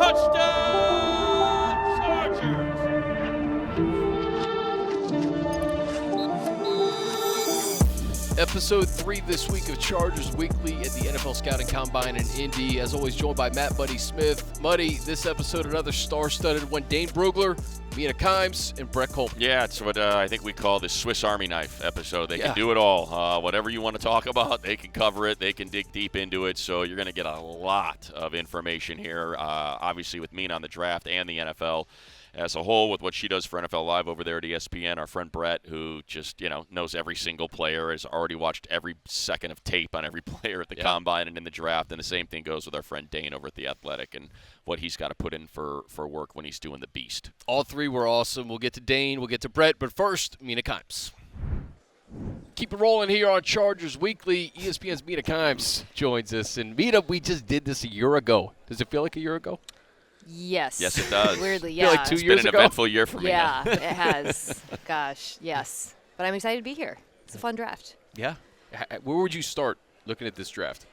Touchdown, Chargers! Episode 3 this week of Chargers Weekly at the NFL Scouting Combine in Indy. As always, joined by Matt Muddy Smith. Muddy, this episode, another star-studded one. Dane Brugler, Mina, and Brett Kollmann. Yeah, it's what I think we call the Swiss Army knife episode. They can do it all. Whatever you want to talk about, they can cover it. They can dig deep into it. So you're going to get a lot of information here, obviously with Mina on the draft and the NFL as a whole, with what she does for NFL Live over there at ESPN. Our friend Brett, who just, knows every single player, has already watched every second of tape on every player at the Combine and in the draft. And the same thing goes with our friend Dane over at The Athletic and what he's got to put in for work when he's doing the beast. All three were awesome. We'll get to Dane, we'll get to Brett, but first, Mina Kimes. Keep it rolling here on Chargers Weekly. ESPN's Mina Kimes joins us. And Mina, we just did this a year ago. Does it feel like a year ago? Yes. Yes, it does. Weirdly, I yeah. feel like 2 years ago. It's been an eventful year for me. Yeah, it has. Gosh, yes. But I'm excited to be here. It's a fun draft. Yeah. Where would you start looking at this draft?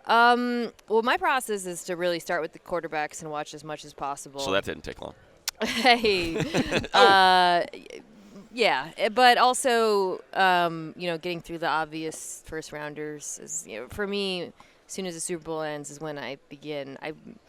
Well, my process is to really start with the quarterbacks and watch as much as possible. So that didn't take long. Hey. Yeah, but also, getting through the obvious first rounders is, for me, as soon as the Super Bowl ends is when I begin. I'm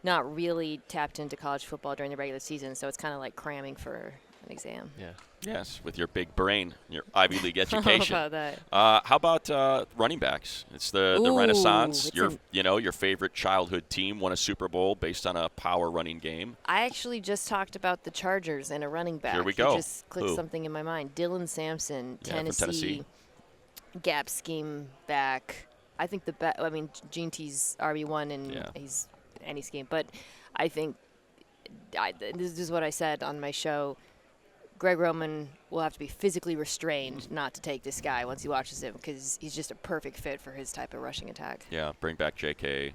not really tapped into college football during the regular season, so it's kind of like cramming for an exam. Yeah. Yes, with your big brain, your Ivy League education. How about that? How about running backs? It's the Renaissance. Your favorite childhood team won a Super Bowl based on a power running game. I actually just talked about the Chargers and a running back. Here we go. It just clicked something in my mind. Dylan Sampson, Tennessee, gap scheme back. I think Gene T's RB1 and he's any scheme, but I think this is what I said on my show. Greg Roman will have to be physically restrained not to take this guy once he watches him because he's just a perfect fit for his type of rushing attack. Yeah, bring back J.K.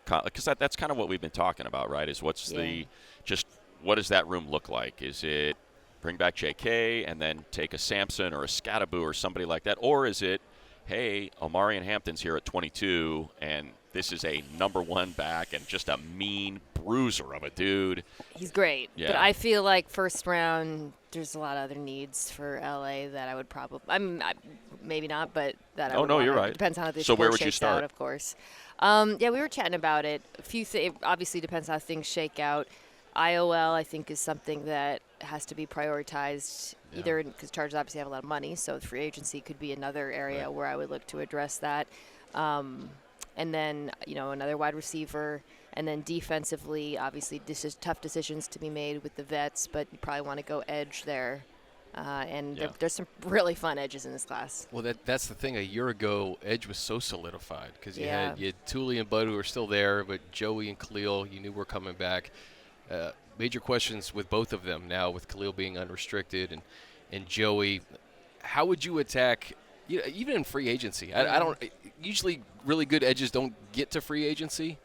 Because that's kind of what we've been talking about, right? Is what does that room look like? Is it bring back J.K. and then take a Sampson or a Scattaboo or somebody like that? Or is it, hey, Omarion Hampton's here at 22 and this is a number one back and just a mean bruiser of a dude. He's great. Yeah. But I feel like first round, there's a lot of other needs for LA that I would probably maybe not, but that I would want. You're right. Depends on how this So where would you start? out, of course. We were chatting about it. A few things. Obviously depends how things shake out. IOL, I think, is something that has to be prioritized either because Chargers obviously have a lot of money, so free agency could be another area where I would look to address that. And then, another wide receiver. And then defensively, obviously, this is tough decisions to be made with the vets, but you probably want to go edge there. There's some really fun edges in this class. Well, that's the thing. A year ago, edge was so solidified because you had Thule and Bud who were still there, but Joey and Khalil, you knew were coming back. Major questions with both of them now, with Khalil being unrestricted and Joey. How would you attack, even in free agency? I don't usually really good edges don't get to free agency.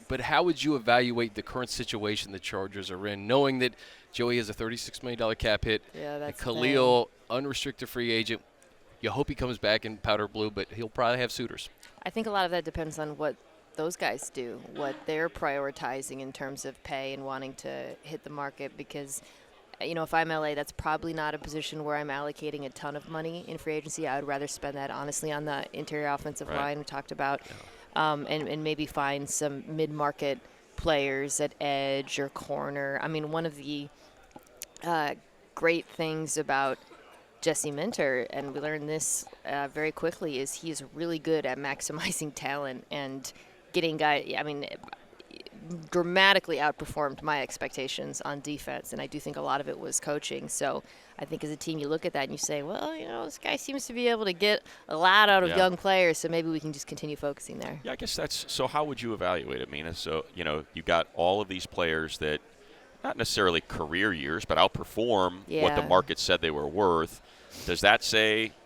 But how would you evaluate the current situation the Chargers are in, knowing that Joey has a $36 million cap hit, and Khalil, unrestricted free agent? You hope he comes back in powder blue, but he'll probably have suitors. I think a lot of that depends on what those guys do, what they're prioritizing in terms of pay and wanting to hit the market because, if I'm LA, that's probably not a position where I'm allocating a ton of money in free agency. I would rather spend that, honestly, on the interior offensive line we talked about. And maybe find some mid-market players at edge or corner. I mean, one of the great things about Jesse Minter, and we learned this very quickly, is he is really good at maximizing talent and getting guys. Dramatically outperformed my expectations on defense, and I do think a lot of it was coaching. So I think as a team you look at that and you say, well, this guy seems to be able to get a lot out of young players, so maybe we can just continue focusing there. Yeah, I guess that's – so how would you evaluate it, Mina? So, you got all of these players that not necessarily career years, but outperform what the market said they were worth. Does that say –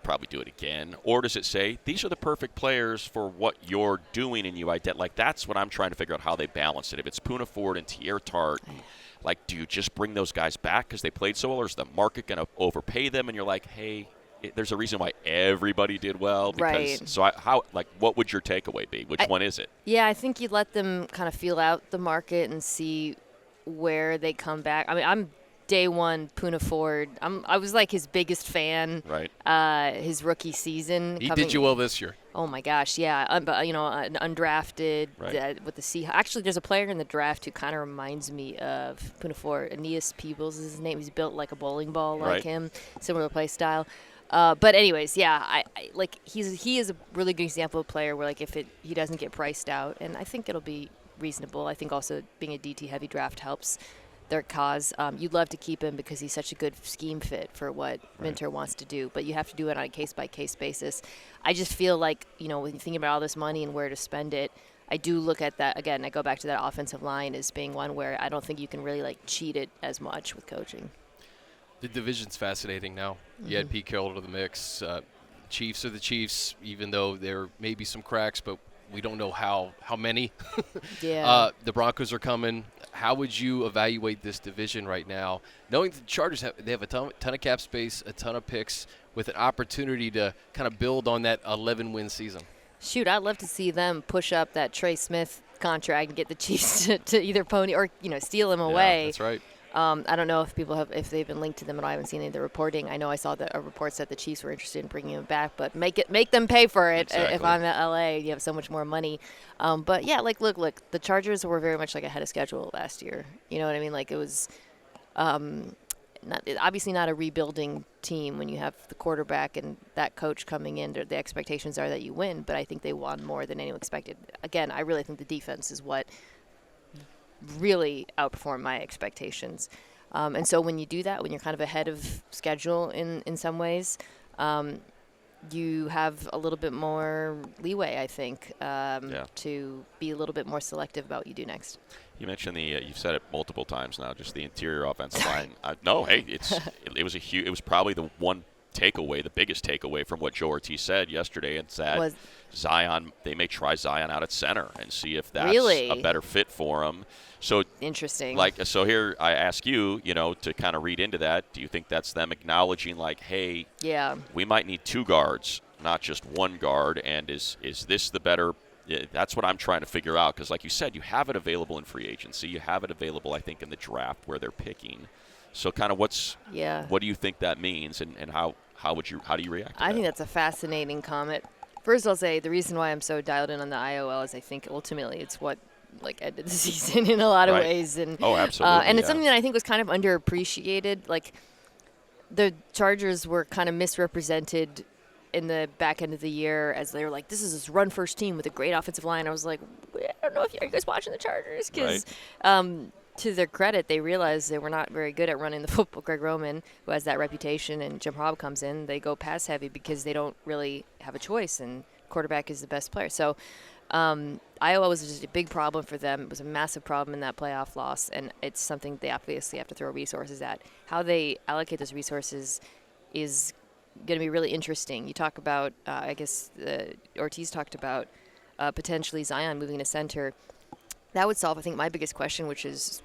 probably do it again, or does it say these are the perfect players for what you're doing and you identify? Like, that's what I'm trying to figure out how they balance it. If it's Poona Ford and Tier Tart, like, do you just bring those guys back because they played so well, or is the market going to overpay them and you're like, hey, there's a reason why everybody did well. Because, right. So what would your takeaway be? Which one is it? Yeah, I think you let them kind of feel out the market and see where they come back. I mean, I'm day one Poona Ford. I was like his biggest fan. Right. His rookie season. He did you well this year. Oh my gosh, yeah. But an undrafted with the Seahawks. Actually, there's a player in the draft who kind of reminds me of Poona Ford. Aeneas Peebles is his name. He's built like a bowling ball like him, similar play style. But anyways, yeah, I like he is a really good example of a player where like he doesn't get priced out, and I think it'll be reasonable. I think also being a DT heavy draft helps their cause. You'd love to keep him because he's such a good scheme fit for what Minter wants to do, but you have to do it on a case-by-case basis. I just feel like, when you're thinking about all this money and where to spend it, I do look at that, again, I go back to that offensive line as being one where I don't think you can really, like, cheat it as much with coaching. The division's fascinating now. You add Pete Carroll to the mix. Chiefs are the Chiefs, even though there may be some cracks, but we don't know how many. Yeah. The Broncos are coming. How would you evaluate this division right now, knowing the Chargers have a ton of cap space, a ton of picks, with an opportunity to kind of build on that 11-win season? Shoot, I'd love to see them push up that Trey Smith contract and get the Chiefs to either pony or steal him away. Yeah, that's right. I don't know if they've been linked to them, and I haven't seen any of the reporting. I know I saw a report said the Chiefs were interested in bringing him back, but make them pay for it. Exactly. If I'm at LA, you have so much more money. But yeah, like look, the Chargers were very much like ahead of schedule last year. You know what I mean? Like it was obviously not a rebuilding team when you have the quarterback and that coach coming in. The expectations are that you win, but I think they won more than anyone expected. Again, I really think the defense is what really outperformed my expectations. And so when you do that, when you're kind of ahead of schedule in some ways, you have a little bit more leeway, I think, to be a little bit more selective about what you do next. You mentioned you've said it multiple times now, just the interior offensive line. It was probably the one takeaway, the biggest takeaway from what Joe Ortiz said yesterday, and that Zion, they may try Zion out at center and see if that's a better fit for him. So interesting. So here I ask you, to kind of read into that. Do you think that's them acknowledging, like, hey, we might need two guards, not just one guard, and is this the better? That's what I'm trying to figure out, because like you said, you have it available in free agency. You have it available, I think, in the draft where they're picking. So kind of what do you think that means, and how do you react to that? I think that's a fascinating comment. First, I'll say the reason why I'm so dialed in on the IOL is I think ultimately it's what ended the season in a lot of ways. And, absolutely. And it's something that I think was kind of underappreciated. Like the Chargers were kind of misrepresented in the back end of the year as they were like, this is this run-first team with a great offensive line. I was like, I don't know are you guys watching the Chargers? Because to their credit, they realized they were not very good at running the football. Greg Roman, who has that reputation, and Jim Harbaugh comes in, they go pass heavy because they don't really have a choice, and quarterback is the best player. So Iowa was just a big problem for them. It was a massive problem in that playoff loss, and it's something they obviously have to throw resources at. How they allocate those resources is going to be really interesting. You talk about, Ortiz talked about potentially Zion moving to center. That would solve, I think, my biggest question, which is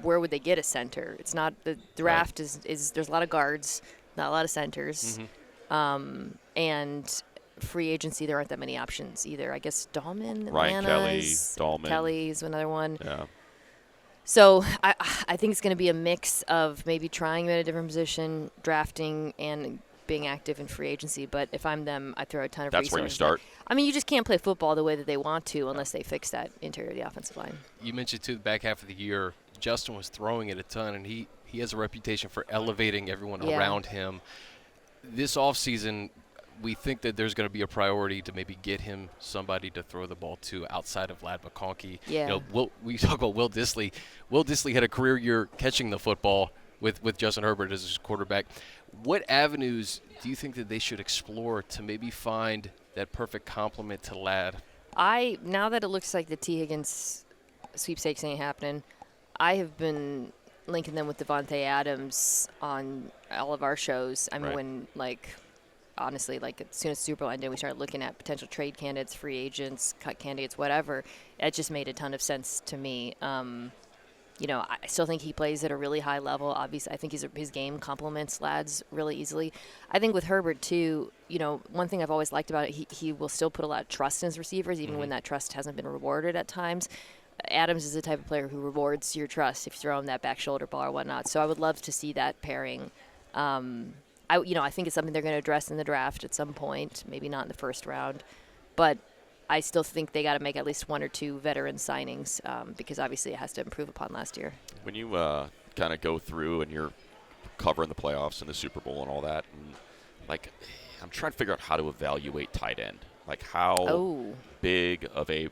where would they get a center? It's not the draft is there's a lot of guards, not a lot of centers, and free agency there aren't that many options either. I guess Dahlman, Ryan Kelly is another one. Yeah. So I think it's going to be a mix of maybe trying at a different position, drafting, and being active in free agency. But if I'm them, I throw a ton of resources. That's where you start. I mean, you just can't play football the way that they want to unless they fix that interior of the offensive line. You mentioned, too, the back half of the year, Justin was throwing it a ton, and he has a reputation for elevating everyone around him. This offseason, we think that there's going to be a priority to maybe get him somebody to throw the ball to outside of Ladd McConkey. Yeah. We talk about Will Dissly. Will Dissly had a career year catching the football with Justin Herbert as his quarterback. What avenues do you think that they should explore to maybe find that perfect complement to Ladd? Now that it looks like the T. Higgins sweepstakes ain't happening, I have been linking them with Devontae Adams on all of our shows. I mean, when, honestly, as soon as Super Bowl ended, we started looking at potential trade candidates, free agents, cut candidates, whatever. It just made a ton of sense to me. I still think he plays at a really high level. Obviously, I think his game complements Ladd's really easily. I think with Herbert, too, one thing I've always liked about it, he will still put a lot of trust in his receivers, even when that trust hasn't been rewarded at times. Adams is the type of player who rewards your trust if you throw him that back shoulder ball or whatnot. So I would love to see that pairing. I think it's something they're going to address in the draft at some point, maybe not in the first round. But I still think they got to make at least 1 or 2 veteran signings because obviously it has to improve upon last year. When you kind of go through and you're covering the playoffs and the Super Bowl and all that, and I'm trying to figure out how to evaluate tight end. Like how big of a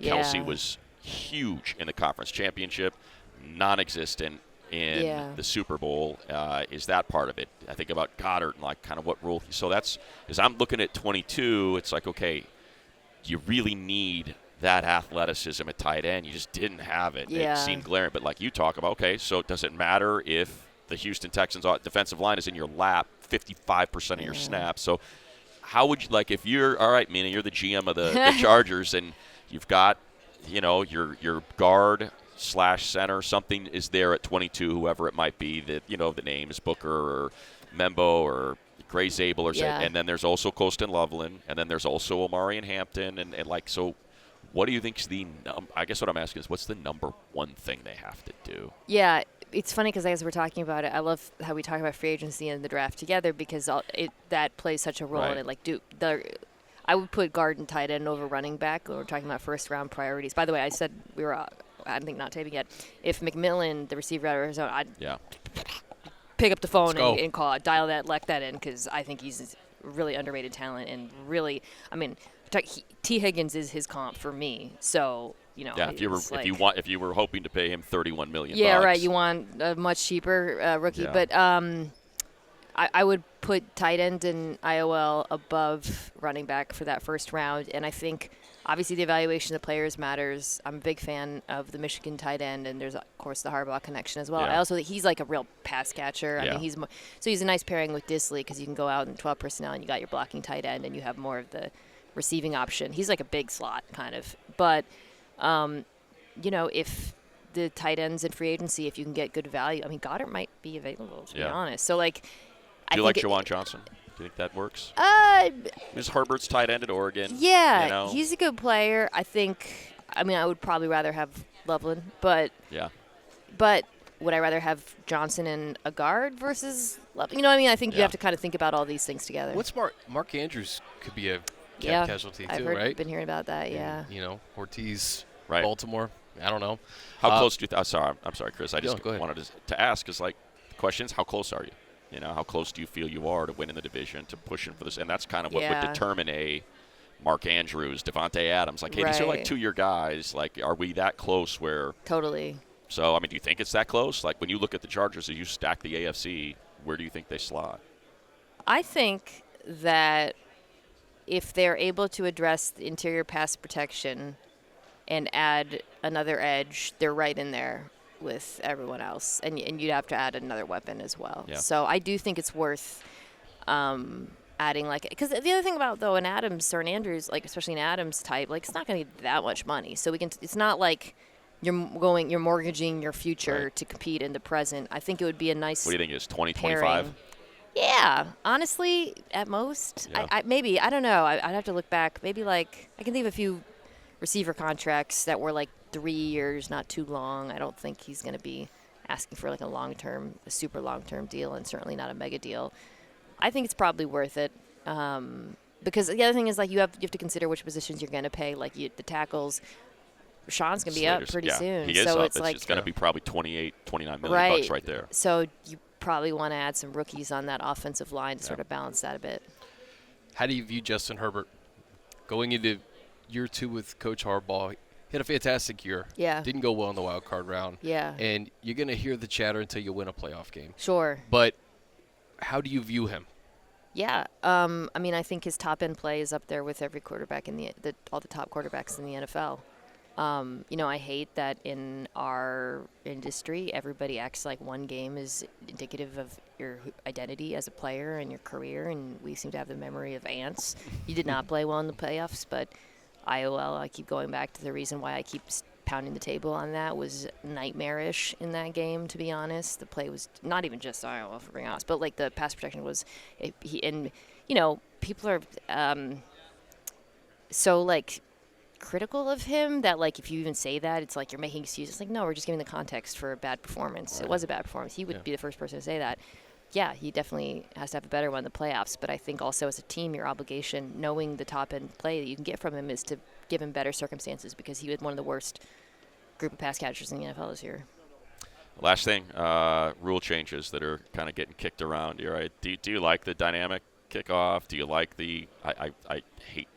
Kelsey was huge in the conference championship, non-existent in the Super Bowl. Is that part of it? I think about Goddard and kind of what role. So as I'm looking at 22, it's like, okay, you really need that athleticism at tight end. You just didn't have it. Yeah. It seemed glaring. But like you talk about, okay, so does it matter if the Houston Texans defensive line is in your lap 55% of your snaps? So how would you, if you're, all right, Mina, you're the GM of the Chargers, and you've got, your guard / center, something is there at 22, whoever it might be, that, the name is Booker or Membo or Gray Zabel or something, and then there's also Colston Loveland, and then there's also Omari and Hampton, and so what do you think is I guess what I'm asking is, what's the number one thing they have to do? Yeah, it's funny because as we're talking about it, I love how we talk about free agency and the draft together because that plays such a role in it. I would put guard and tight end over running back when we're talking about first-round priorities. By the way, I said we were I think not taping yet. If McMillan, the receiver out of Arizona, I'd pick up the phone and call it, dial that, let that in, because I think he's a really underrated talent and really, T. Higgins is his comp for me. So if you were hoping to pay him $31 million. Yeah, right. You want a much cheaper rookie, but I would put tight end and IOL above running back for that first round, and I think. Obviously, the evaluation of the players matters. I'm a big fan of the Michigan tight end, and there's, of course, the Harbaugh connection as well. I also think he's like a real pass catcher. I mean, he's a nice pairing with Disley because you can go out in 12 personnel and you got your blocking tight end and you have more of the receiving option. He's like a big slot kind of. But, if the tight ends in free agency, if you can get good value, Goddard might be available, to be honest. So, do you like Jawan Johnson? Do you think that works? Is Herbert's tight end at Oregon? Yeah, he's a good player. I think. I would probably rather have Loveland, but would I rather have Johnson and a guard versus Loveland? I think you have to kind of think about all these things together. What's Mark Andrews could be a casualty too, I've been hearing about that. Yeah. And, Ortiz, Baltimore. I don't know. How close do you? I'm sorry, Chris. I just wanted to ask. Is the questions? How close are you? How close do you feel you are to winning the division, to pushing for this? And that's kind of what would determine a Mark Andrews, Devontae Adams. Hey, these are 2-year guys. Are we that close where – Totally. So, do you think it's that close? When you look at the Chargers, as you stack the AFC, where do you think they slot? I think that if they're able to address the interior pass protection and add another edge, they're right in there with everyone else, and you'd have to add another weapon as well. Yeah. So I do think it's worth adding, because the other thing about though an Adams or an Andrews, especially an Adams type, it's not going to be that much money. So it's not like you're mortgaging your future to compete in the present. I think it would be a nice. What do you think it is, 20, 25? Yeah, honestly, at most. Yeah. I don't know. I'd have to look back. Maybe I can think of a few receiver contracts that were 3 years, not too long. I don't think he's going to be asking for a super long-term deal, and certainly not a mega deal. I think it's probably worth it because the other thing is you have to consider which positions you're going to pay. The tackles, Sean's going to be up pretty soon. He is so up. It's going to be probably $28, $29 million bucks right there. So you probably want to add some rookies on that offensive line to sort of balance that a bit. How do you view Justin Herbert going into year 2 with Coach Harbaugh? He had a fantastic year. Yeah. Didn't go well in the wild card round. Yeah. And you're going to hear the chatter until you win a playoff game. Sure. But how do you view him? Yeah. I think his top-end play is up there with every quarterback in all the top quarterbacks in the NFL. I hate that in our industry, everybody acts like one game is indicative of your identity as a player and your career, and we seem to have the memory of ants. You did not play well in the playoffs, but IOL, I keep going back to the reason why I keep pounding the table on that was nightmarish in that game, to be honest. The play was not even just Iowa, for being honest, but like the pass protection was, people are so like critical of him that like if you even say that, it's like you're making excuses. Like, no, we're just giving the context for a bad performance. Right. It was a bad performance. He would be the first person to say that. Yeah, he definitely has to have a better one in the playoffs. But I think also as a team, your obligation, knowing the top-end play that you can get from him, is to give him better circumstances because he had one of the worst group of pass catchers in the NFL this year. Last thing, rule changes that are kind of getting kicked around here. Right? Do you like the dynamic kickoff? Do you like the I hate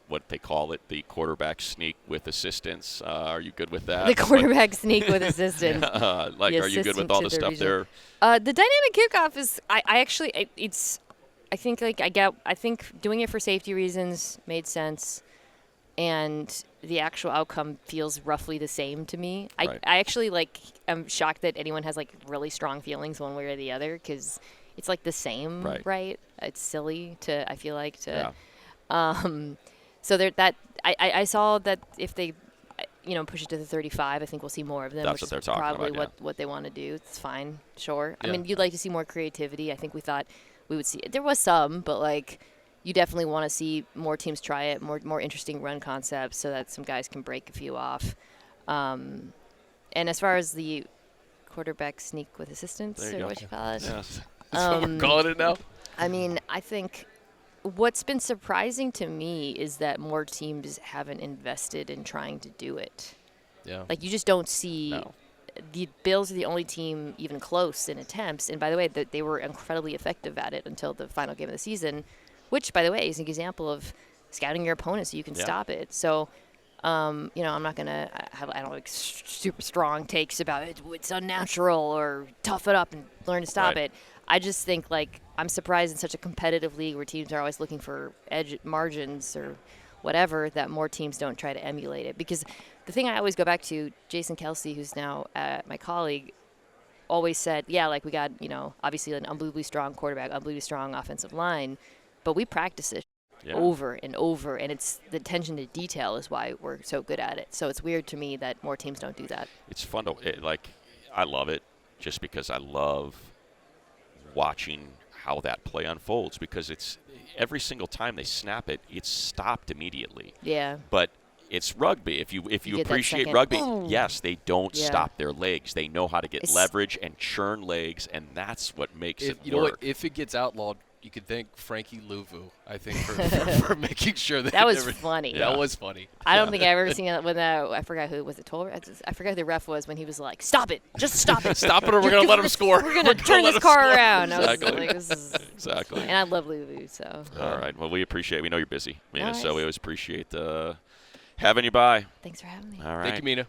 what they call it, the quarterback sneak with assistance. Are you good with that? The quarterback sneak with assistance. Are you good with all the stuff there? The dynamic kickoff is, I think doing it for safety reasons made sense, and the actual outcome feels roughly the same to me. Right. I actually I'm shocked that anyone has really strong feelings one way or the other, because it's the same, right? It's silly I feel like. So I saw that if they, push it to the 35, I think we'll see more of them. That's what they're talking probably about, what they want to do. It's fine, sure. Yeah. I mean, you'd like to see more creativity. I think we thought we would see. There was some, but you definitely want to see more teams try it, more interesting run concepts, so that some guys can break a few off. And as far as the quarterback sneak with assistance, or what you call it, yes. That's what we're calling it now. I mean, I think what's been surprising to me is that more teams haven't invested in trying to do it. Yeah. You just don't see. No. The Bills are the only team even close in attempts. And by the way, they were incredibly effective at it until the final game of the season, which, by the way, is an example of scouting your opponent so you can stop it. So, I'm not going to have super strong takes about it. It's unnatural or tough it up and learn to stop it. I just think, I'm surprised in such a competitive league where teams are always looking for edge margins or whatever, that more teams don't try to emulate it. Because the thing I always go back to, Jason Kelsey, who's now my colleague, always said, we got, obviously an unbelievably strong quarterback, unbelievably strong offensive line, but we practice it over and over, and it's the attention to detail is why we're so good at it. So it's weird to me that more teams don't do that. It's fun to, I love it just because I love watching how that play unfolds, because it's every single time they snap it, it's stopped immediately. Yeah. But it's rugby. If you appreciate rugby, yes, they don't stop their legs. They know how to get leverage and churn legs, and that's what makes it work. You know what? If it gets outlawed, you could thank Frankie Louvu, I think, for making sure that was funny. Yeah. That was funny. I don't think I've ever seen it when I forgot who was it. I forgot who the ref was when he was like, "Stop it! Just stop it! Stop it, or we're gonna let him score. We're gonna turn this car around." Exactly. Exactly. And I love Louvu, so. All right. Well, we know you're busy, Mina, so we always appreciate having you by. Thanks for having me. All right. Thank you, Mina.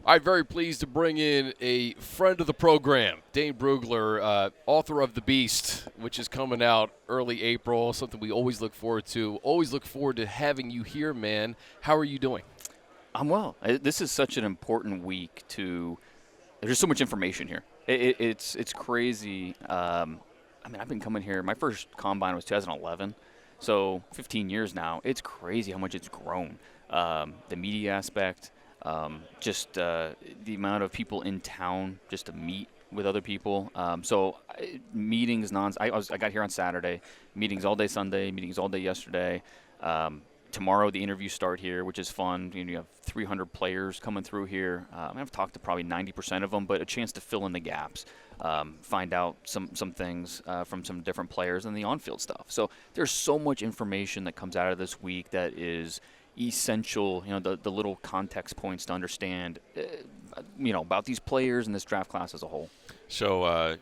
All right, very pleased to bring in a friend of the program, Dane Brugler, author of The Beast, which is coming out early April, something we always look forward to. Always look forward to having you here, man. How are you doing? I'm well. This is such an important week there's so much information here. It's crazy. I've been coming here. My first combine was 2011, so 15 years now. It's crazy how much it's grown. The media aspect. Just the amount of people in town just to meet with other people. Meetings I got here on Saturday. Meetings all day Sunday. Meetings all day yesterday. Tomorrow the interviews start here, which is fun. You have 300 players coming through here. I've talked to probably 90% of them, but a chance to fill in the gaps, find out some things from some different players and the on-field stuff. So there's so much information that comes out of this week that is essential, the little context points to understand, about these players and this draft class as a whole. So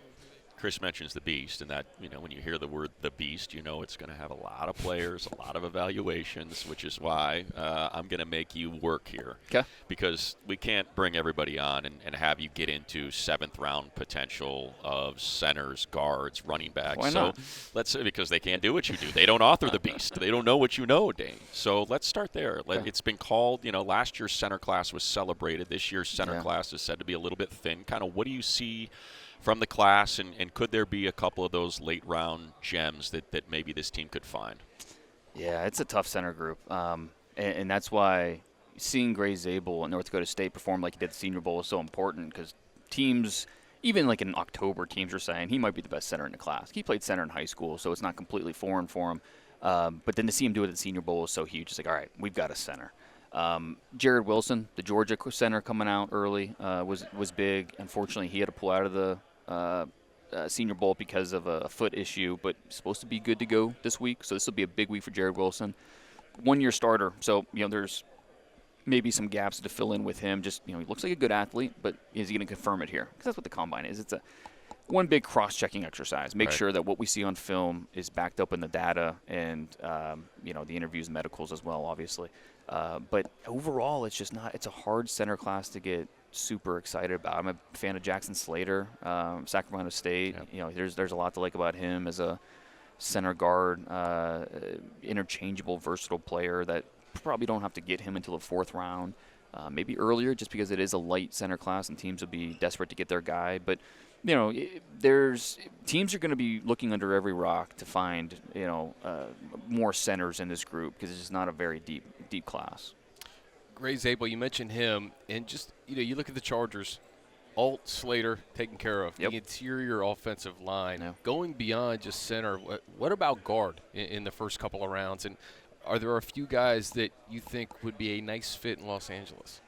Chris mentions the Beast, and that, when you hear the word the Beast, it's going to have a lot of players, a lot of evaluations, which is why I'm going to make you work here. Okay. Because we can't bring everybody on and have you get into seventh-round potential of centers, guards, running backs. Why not? Let's say, because they can't do what you do. They don't author the Beast. They don't know what you know, Dane. So let's start there. Okay. It's been called, last year's center class was celebrated. This year's center class is said to be a little bit thin. Kind of what do you see from the class, and could there be a couple of those late-round gems that maybe this team could find? Yeah, it's a tough center group, and that's why seeing Gray Zabel at North Dakota State perform like he did at the Senior Bowl is so important because teams, even like in October, teams are saying he might be the best center in the class. He played center in high school, so it's not completely foreign for him. But then to see him do it at the Senior Bowl is so huge. It's like, all right, we've got a center. Jared Wilson, the Georgia center coming out early, was big. Unfortunately, he had to pull out of the Senior Bowl because of a foot issue, but supposed to be good to go this week. So this will be a big week for Jared Wilson. 1-year starter. So, there's maybe some gaps to fill in with him. Just, he looks like a good athlete, but is he going to confirm it here? Because that's what the combine is. It's one big cross-checking exercise. Make sure that what we see on film is backed up in the data and, the interviews and medicals as well, obviously. But overall, it's just not – it's a hard center class to get super excited about. I'm a fan of Jackson Slater, Sacramento State. Yep. There's a lot to like about him as a center guard, interchangeable, versatile player that probably don't have to get him until the 4th round, maybe earlier just because it is a light center class and teams will be desperate to get their guy. But, teams are going to be looking under every rock to find, more centers in this group because it's just not a very deep class. Gray Zabel, you mentioned him, and just, you look at the Chargers, Alt, Slater taken care of. Yep. The interior offensive line. Yeah. Going beyond just center, what about guard in the first couple of rounds? And are there a few guys that you think would be a nice fit in Los Angeles?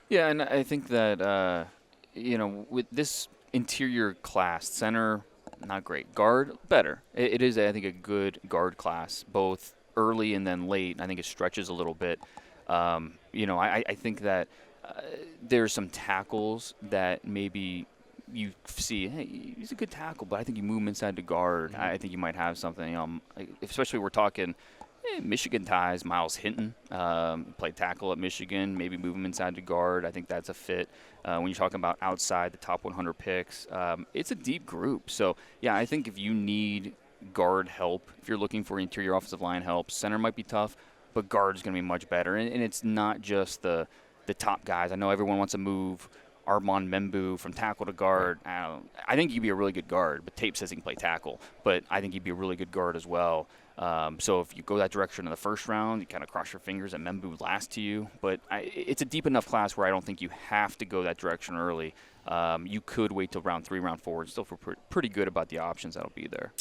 Yeah, and I think that, with this interior class, center, not great. Guard, better. It is, I think, a good guard class, both early and then late. I think it stretches a little bit. I think that there's some tackles that maybe you see, hey, he's a good tackle, but I think you move him inside to guard. I think you might have something. Especially we're talking Michigan ties. Miles Hinton played tackle at Michigan. Maybe move him inside to guard. I think that's a fit. When you're talking about outside the top 100 picks, it's a deep group. So, yeah, I think if you need guard help, if you're looking for interior offensive line help, center might be tough, but guard is going to be much better. And it's not just the top guys. I know everyone wants to move Armand Membu from tackle to guard. I think he'd be a really good guard, but tape says he can play tackle. But I think he'd be a really good guard as well. So if you go that direction in the first round, you kind of cross your fingers that Membu lasts to you. But it's a deep enough class where I don't think you have to go that direction early. You could wait till round 3, round 4, and still feel pretty good about the options that'll be there.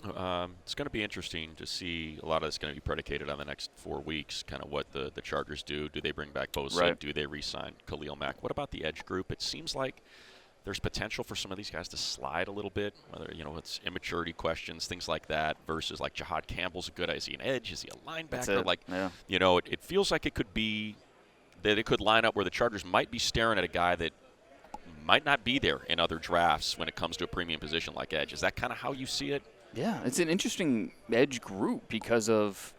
It's going to be interesting to see. A lot of it's going to be predicated on the next 4 weeks, kind of what the Chargers do. Do they bring back Bosa? Right. Do they re-sign Khalil Mack? What about the edge group? It seems like there's potential for some of these guys to slide a little bit, whether, it's immaturity questions, things like that, versus like Jahad Campbell's a good, is he an edge? Is he a linebacker? It feels like it could be that it could line up where the Chargers might be staring at a guy that might not be there in other drafts when it comes to a premium position like edge. Is that kind of how you see it? Yeah, it's an interesting edge group because of,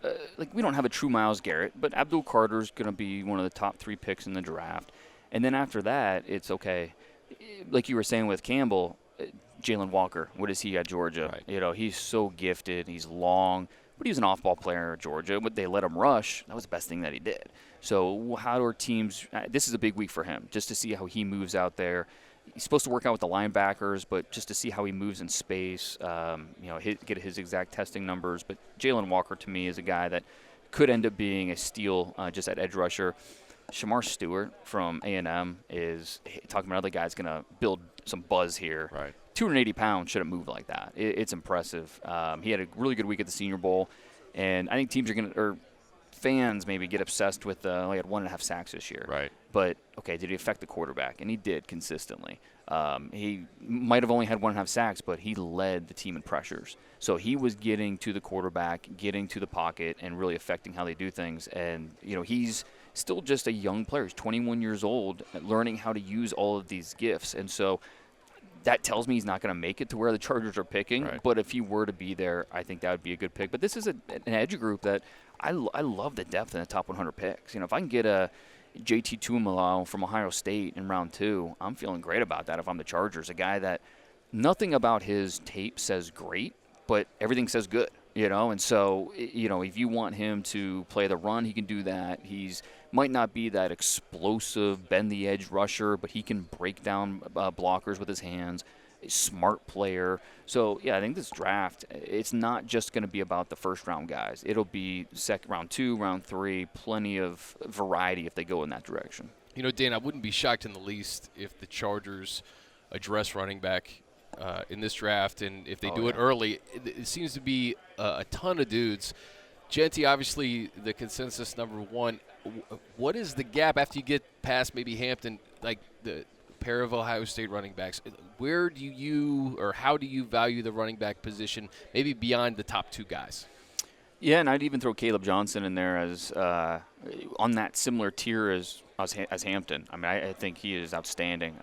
we don't have a true Myles Garrett, but Abdul Carter's going to be one of the top 3 picks in the draft. And then after that, it's okay. Like you were saying with Campbell, Jalen Walker, what is he at Georgia? Right. He's so gifted. He's long, but he's an off-ball player at Georgia. But they let him rush. That was the best thing that he did. So how are teams this is a big week for him, just to see how he moves out there. He's supposed to work out with the linebackers, but just to see how he moves in space, get his exact testing numbers. But Jalen Walker, to me, is a guy that could end up being a steal just at edge rusher. Shamar Stewart from A&M is talking about another guy's going to build some buzz here. Right. 280 pounds shouldn't move like that. It's impressive. He had a really good week at the Senior Bowl, and I think teams are going to, or fans maybe get obsessed with he had 1.5 sacks this year. Right. But, okay, did he affect the quarterback? And he did consistently. He might have only had 1.5 sacks, but he led the team in pressures. So he was getting to the quarterback, getting to the pocket, and really affecting how they do things. And, he's still just a young player. He's 21 years old, learning how to use all of these gifts. And so that tells me he's not going to make it to where the Chargers are picking. Right. But if he were to be there, I think that would be a good pick. But this is an edge group that I love the depth in the top 100 picks. If I can get a JT Tuimoloau from Ohio State in round 2, I'm feeling great about that if I'm the Chargers. A guy that nothing about his tape says great, but everything says good. And so, if you want him to play the run, he can do that. He's might not be that explosive, bend the edge rusher, but he can break down blockers with his hands. a smart player. So, yeah, I think this draft, it's not just going to be about the first-round guys. It'll be round 2, round 3, plenty of variety if they go in that direction. You know, Dane, I wouldn't be shocked in the least if the Chargers address running back in this draft, and if they do it early. It seems to be a ton of dudes. Genty, obviously, the consensus number 1. What is the gap after you get past maybe Hampton, like the pair of Ohio State running backs? Where do you or how do you value the running back position, maybe beyond the top 2 guys? Yeah, and I'd even throw Caleb Johnson in there as on that similar tier as Hampton. I mean, I think he is outstanding.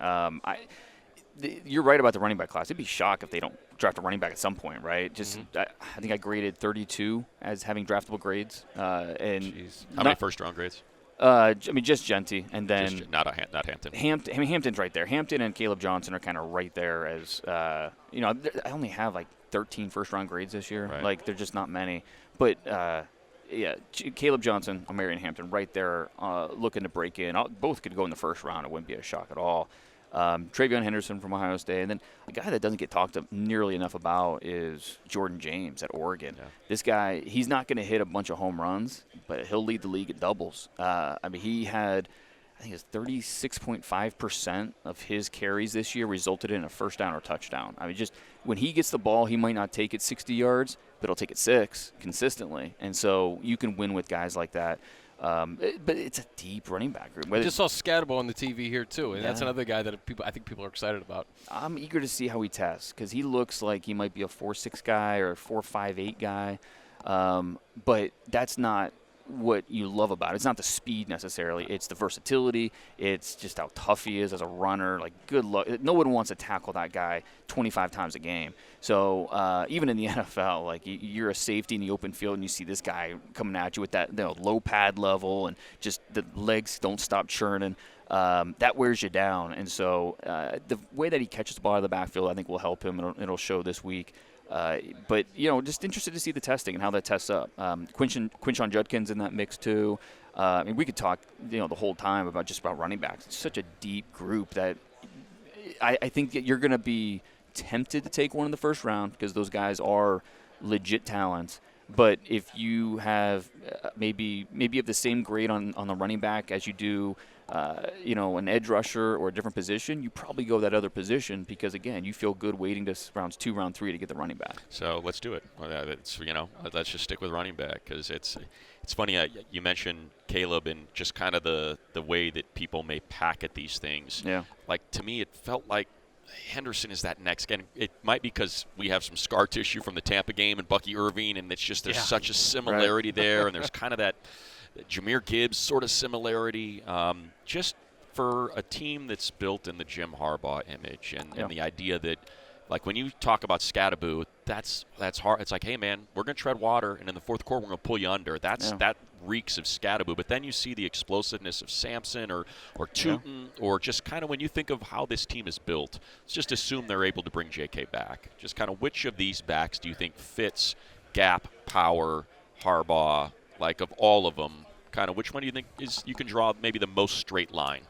You're right about the running back class. I'd be shocked if they don't draft a running back at some point, right? Just I think I graded 32 as having draftable grades. And how many first-round grades? I mean, just Genty, and then not Hampton. Hampton's right there. Hampton and Caleb Johnson are kind of right there as I only have like 13 first-round grades this year. Right. Like, they're just not many. But Caleb Johnson, Marion Hampton, right there, looking to break in. Both could go in the first round. It wouldn't be a shock at all. Travion Henderson from Ohio State. And then a guy that doesn't get talked nearly enough about is Jordan James at Oregon. Yeah. This guy, he's not going to hit a bunch of home runs, but he'll lead the league at doubles. I mean, he had, I think it's 36.5% of his carries this year resulted in a first down or touchdown. I mean, just when he gets the ball, he might not take it 60 yards, but he'll take it 6 consistently. And so you can win with guys like that. But it's a deep running back group. I just saw Scatabo on the TV here, too, and that's another guy that I think people are excited about. I'm eager to see how he tests because he looks like he might be a 4.6 guy or a 4.58 guy. But that's not what you love about it. It's not the speed necessarily. It's the versatility. It's just how tough he is as a runner. Like, good luck. No one wants to tackle that guy 25 times a game. So even in the NFL, like, you're a safety in the open field and you see this guy coming at you with that low pad level and just the legs don't stop churning. That wears you down. And so the way that he catches the ball out of the backfield, I think, will help him. It'll show this week. But, just interested to see the testing and how that tests up. Quinshon Judkins in that mix, too. I mean, we could talk, the whole time about running backs. It's such a deep group that I think that you're going to be tempted to take one in the first round because those guys are legit talents. But if you have maybe you have the same grade on the running back as you do an edge rusher or a different position, you probably go that other position because, again, you feel good waiting to rounds 2, round 3 to get the running back. So let's do it. Let's just stick with running back because it's funny. You mentioned Caleb and just kind of the way that people may packet these things. Yeah. Like, to me, it felt like Henderson is that next guy. It might be because we have some scar tissue from the Tampa game and Bucky Irving, and it's just there's such a similarity there, and there's kind of that Jahmyr Gibbs sort of similarity. Just for a team that's built in the Jim Harbaugh image and the idea that, like, when you talk about Scatabo, that's hard. It's like, hey, man, we're going to tread water, and in the fourth quarter we're going to pull you under. That reeks of Scatabo. But then you see the explosiveness of Sampson or Tootin or just kind of when you think of how this team is built, let's just assume they're able to bring J.K. back. Just kind of which of these backs do you think fits gap, power, Harbaugh, like of all of them, kind of which one do you think is you can draw maybe the most straight line?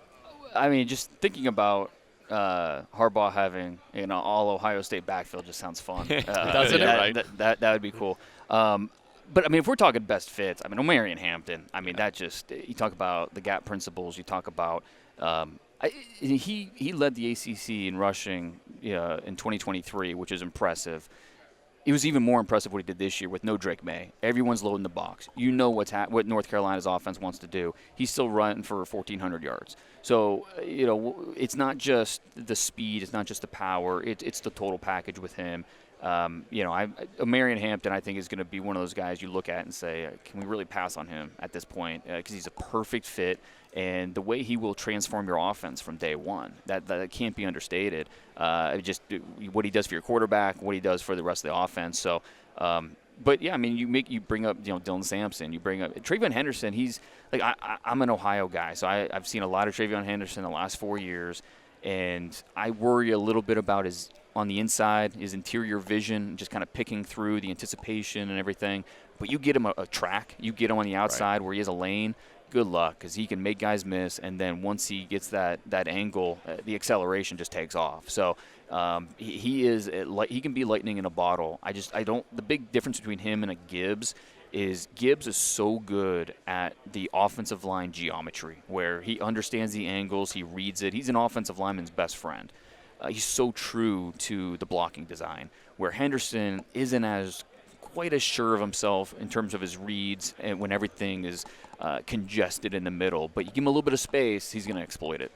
I mean, just thinking about Harbaugh having all Ohio State backfield just sounds fun. Doesn't it? Right? That would be cool. But I mean, if we're talking best fits, I mean, Marion Hampton. I mean, that just you talk about the gap principles. You talk about he led the ACC in rushing in 2023, which is impressive. It was even more impressive what he did this year with no Drake May. Everyone's loading the box. You know what North Carolina's offense wants to do. He's still running for 1,400 yards. So, it's not just the speed. It's not just the power. It's the total package with him. Marion Hampton, I think, is going to be one of those guys you look at and say, can we really pass on him at this point? Because he's a perfect fit. And the way he will transform your offense from day one, that can't be understated. Just what he does for your quarterback, what he does for the rest of the offense. So, but yeah, I mean, you bring up Dylan Sampson, you bring up Travion Henderson. He's like I'm an Ohio guy, so I've seen a lot of Travion Henderson the last 4 years, and I worry a little bit about his on the inside, his interior vision, just kind of picking through the anticipation and everything. But you get him a track, you get him on the outside where he has a lane. good luck because he can make guys miss, and then once he gets that angle, the acceleration just takes off. So he can be lightning in a bottle. The big difference between him and a Gibbs is so good at the offensive line geometry, where he understands the angles, he reads it. He's an offensive lineman's best friend. He's so true to the blocking design, where Henderson isn't quite as sure of himself in terms of his reads and when everything is congested in the middle. But you give him a little bit of space, he's going to exploit it.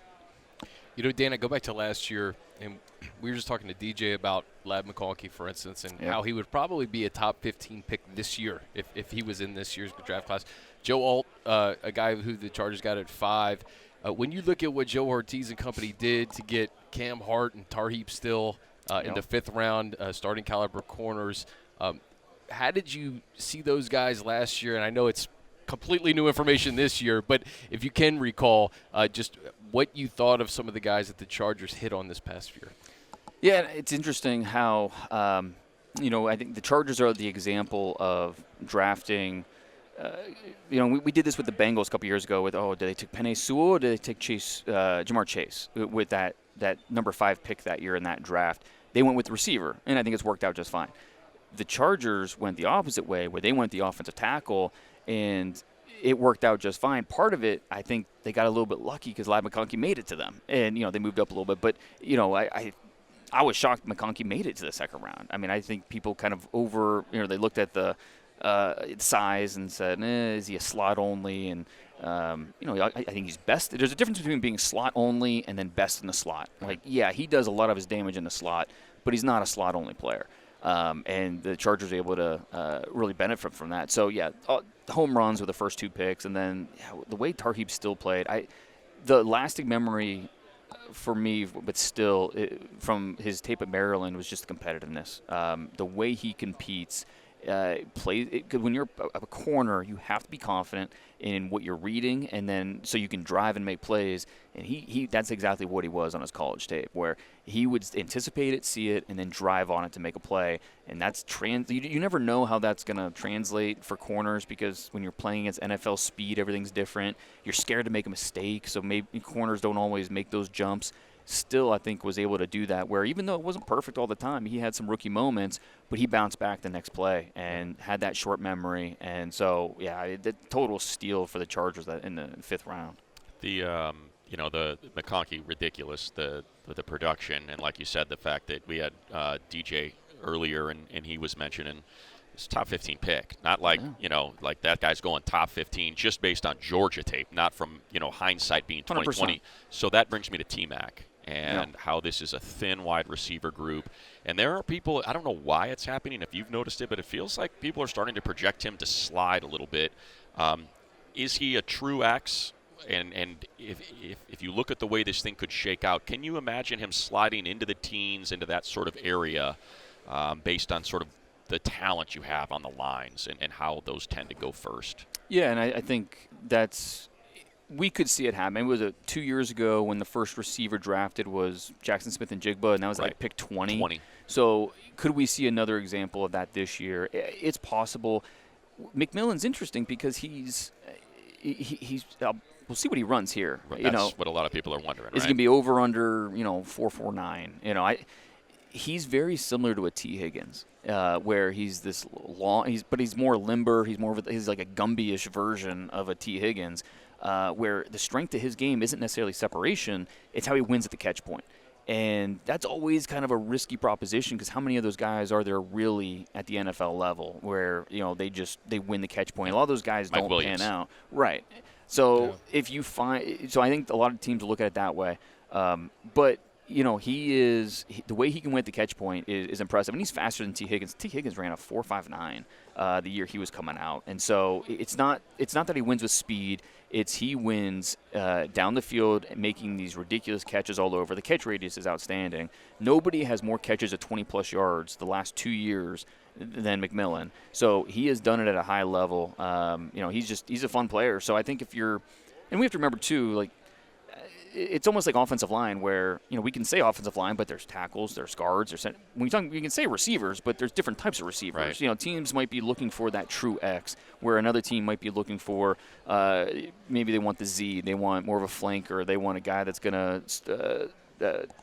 You know, Dan, I go back to last year, and we were just talking to DJ about Ladd McConkey, for instance, and how he would probably be a top 15 pick this year if he was in this year's draft class. Joe Alt, a guy who the Chargers got at 5. When you look at what Joe Ortiz and company did to get Cam Hart and Tarheeb Still in the 5th round, starting caliber corners, how did you see those guys last year? And I know it's completely new information this year, but if you can recall just what you thought of some of the guys that the Chargers hit on this past year. Yeah, it's interesting how, I think the Chargers are the example of drafting. We did this with the Bengals a couple years ago with, did they take Penei Sewell or did they take Jamar Chase with that number 5 pick that year in that draft? They went with the receiver, and I think it's worked out just fine. The Chargers went the opposite way, where they went the offensive tackle, and it worked out just fine. Part of it, I think they got a little bit lucky because Ladd McConkey made it to them, and they moved up a little bit. But I was shocked McConkey made it to the 2nd round. I mean, I think people kind of they looked at the size and said, is he a slot only? And I think he's best. There's a difference between being slot only and then best in the slot. Like, yeah, he does a lot of his damage in the slot, but he's not a slot only player. And the Chargers were able to really benefit from that. So, yeah, home runs were the first 2 picks. And then the way Tarheeb Still played, the lasting memory for me, but still, from his tape at Maryland was just the competitiveness. The way he competes. When you're a corner, you have to be confident in what you're reading, and then so you can drive and make plays. And he that's exactly what he was on his college tape, where he would anticipate it, see it, and then drive on it to make a play. And that's you never know how that's going to translate for corners, because when you're playing against NFL speed, everything's different. You're scared to make a mistake, so maybe corners don't always make those jumps. Still, I think, was able to do that, where even though it wasn't perfect all the time, he had some rookie moments, but he bounced back the next play and had that short memory. And so, yeah, the total steal for the Chargers in the 5th round. The McConkey, ridiculous, the production, and like you said, the fact that we had DJ earlier, and he was mentioning his top 15 pick, not like like that guy's going top 15 just based on Georgia tape, not from hindsight being 2020. 100%. So that brings me to T-Mac. And how this is a thin wide receiver group. And there are people, I don't know why it's happening, if you've noticed it, but it feels like people are starting to project him to slide a little bit. Is he a true X? And if you look at the way this thing could shake out, can you imagine him sliding into the teens, into that sort of area, based on sort of the talent you have on the lines and how those tend to go first? Yeah, and I think we could see it happen. It was 2 years ago when the first receiver drafted was Jackson Smith-Njigba, and that was like pick 20. So could we see another example of that this year? It's possible. McMillan's interesting because he's we'll see what he runs here. Right, that's what a lot of people are wondering. Is he going to be over under 4.49? He's very similar to a T. Higgins, where he's this long. But he's more limber. He's like a Gumby-ish version of a T. Higgins. Where the strength of his game isn't necessarily separation, it's how he wins at the catch point. And that's always kind of a risky proposition, because how many of those guys are there really at the NFL level where, they win the catch point? A lot of those guys don't pan out. Right. So I think a lot of teams will look at it that way. But the way he can win at the catch point is impressive, and he's faster than T. Higgins. T. Higgins ran a 4.59 the year he was coming out, and so it's not that he wins with speed. It's he wins down the field, making these ridiculous catches all over. The catch radius is outstanding. Nobody has more catches at 20-plus yards the last 2 years than McMillan. So he has done it at a high level. He's a fun player. So I think and we have to remember too, it's almost like offensive line where, we can say offensive line, but there's tackles, there's guards, we can say receivers, but there's different types of receivers. Right. Teams might be looking for that true X, where another team might be looking for maybe they want the Z, they want more of a flanker, they want a guy that's going to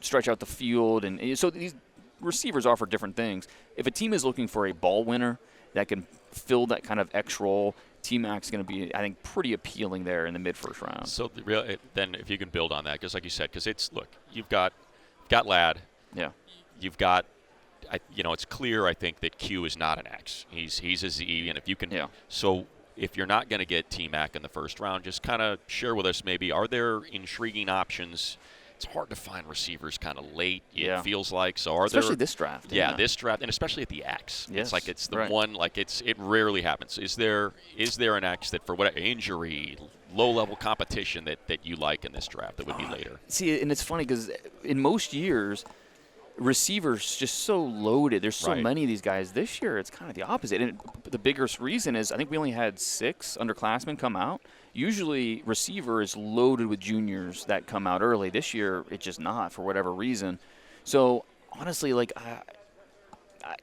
stretch out the field. And so these receivers offer different things. If a team is looking for a ball winner that can fill that kind of X role, T-Mac's is going to be, I think, pretty appealing there in the mid-first round. So then if you can build on that, because like you said, you've got Ladd. Yeah. You've got, it's clear, I think, that Q is not an X. He's a Z, and if you can. Yeah. So if you're not going to get T-Mac in the first round, just kind of share with us maybe, are there intriguing options? It's hard to find receivers kind of late, it feels like. So are especially there, this draft. Yeah, this draft, and especially at the X. Yes, it's like it's the one, like it rarely happens. Is there an X that for whatever injury, low-level competition that you like in this draft that would be later? See, and it's funny because in most years, receivers just so loaded. There's so many of these guys. This year, it's kind of the opposite. And the biggest reason is I think we only had 6 underclassmen come out. Usually, receiver is loaded with juniors that come out early. This year, it's just not for whatever reason. So, honestly,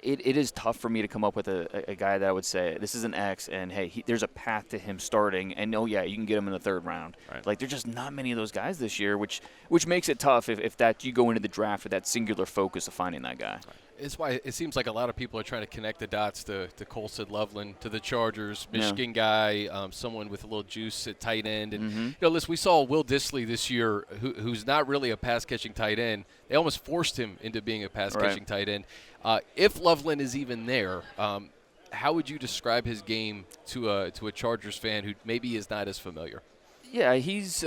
it is tough for me to come up with a guy that I would say this is an X, and hey, there's a path to him starting, and you can get him in the 3rd round. Right. Like there's just not many of those guys this year, which makes it tough if that you go into the draft with that singular focus of finding that guy. Right. It's why it seems like a lot of people are trying to connect the dots to Colson Loveland, to the Chargers, Michigan guy, someone with a little juice at tight end. And, listen, we saw Will Dissly this year, who's not really a pass-catching tight end. They almost forced him into being a pass-catching tight end. If Loveland is even there, how would you describe his game to a Chargers fan who maybe is not as familiar? Yeah, he's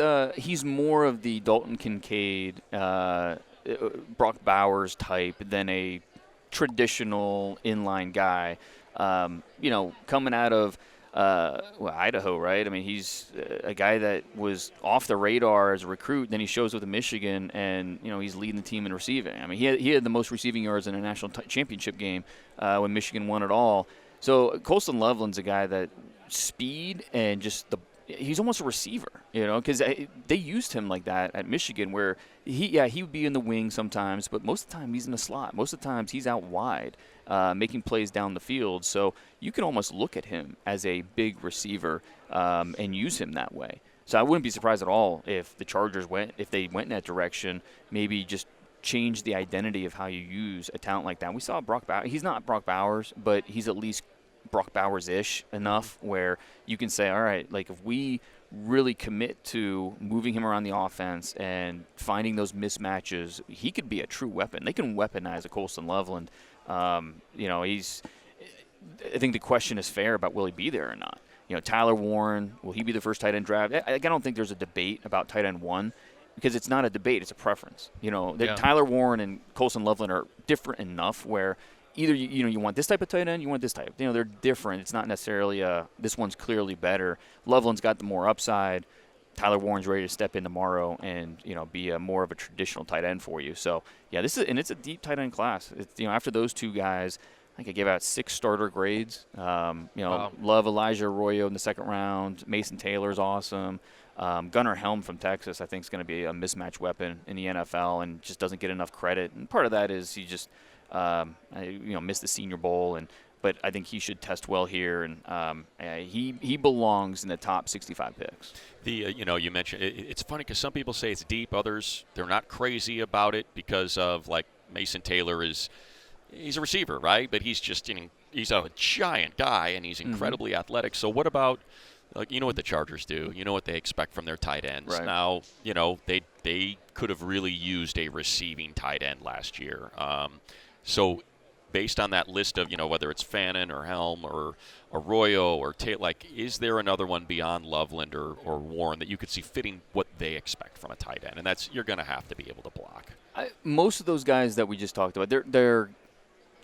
more of the Dalton Kincaid, Brock Bowers type than a traditional inline guy, coming out of Idaho, right? I mean, he's a guy that was off the radar as a recruit. Then he shows up with Michigan, and he's leading the team in receiving. I mean, he had the most receiving yards in a national championship game when Michigan won it all. So Colson Loveland's a guy that speed and just he's almost a receiver, because they used him like that at Michigan, where he would be in the wing sometimes, but most of the time he's in the slot. Most of the times he's out wide, making plays down the field. So you can almost look at him as a big receiver and use him that way. So I wouldn't be surprised at all if the Chargers went in that direction, maybe just change the identity of how you use a talent like that. We saw Brock Bowers. He's not Brock Bowers, but he's at least Brock Bowers-ish enough where you can say, all right, like if we really commit to moving him around the offense and finding those mismatches, he could be a true weapon. They can weaponize a Colson Loveland. I think the question is fair about will he be there or not. Tyler Warren, will he be the first tight end draft? I don't think there's a debate about tight end 1 because it's not a debate, it's a preference. Tyler Warren and Colson Loveland are different enough where either you want this type of tight end, you want this type. They're different. It's not necessarily this one's clearly better. Loveland's got the more upside. Tyler Warren's ready to step in tomorrow and be more of a traditional tight end for you. So yeah, it's a deep tight end class. It's, after those 2 guys, I think I gave out 6 starter grades. Wow. Love Elijah Arroyo in the 2nd round. Mason Taylor's awesome. Gunnar Helm from Texas, I think, is going to be a mismatch weapon in the NFL and just doesn't get enough credit. And part of that is he just missed the Senior Bowl, but I think he should test well here, and he belongs in the top 65 picks. You mentioned it's funny because some people say it's deep, others they're not crazy about it because of like Mason Taylor he's a receiver, right? But he's just he's a giant guy and he's incredibly athletic. So what about what the Chargers do? What they expect from their tight ends. Right. Now, they could have really used a receiving tight end last year. So based on that list of, whether it's Fannin or Helm or Arroyo or Taylor, is there another one beyond Loveland or Warren that you could see fitting what they expect from a tight end? And that's you're going to have to be able to block. Most of those guys that we just talked about, you're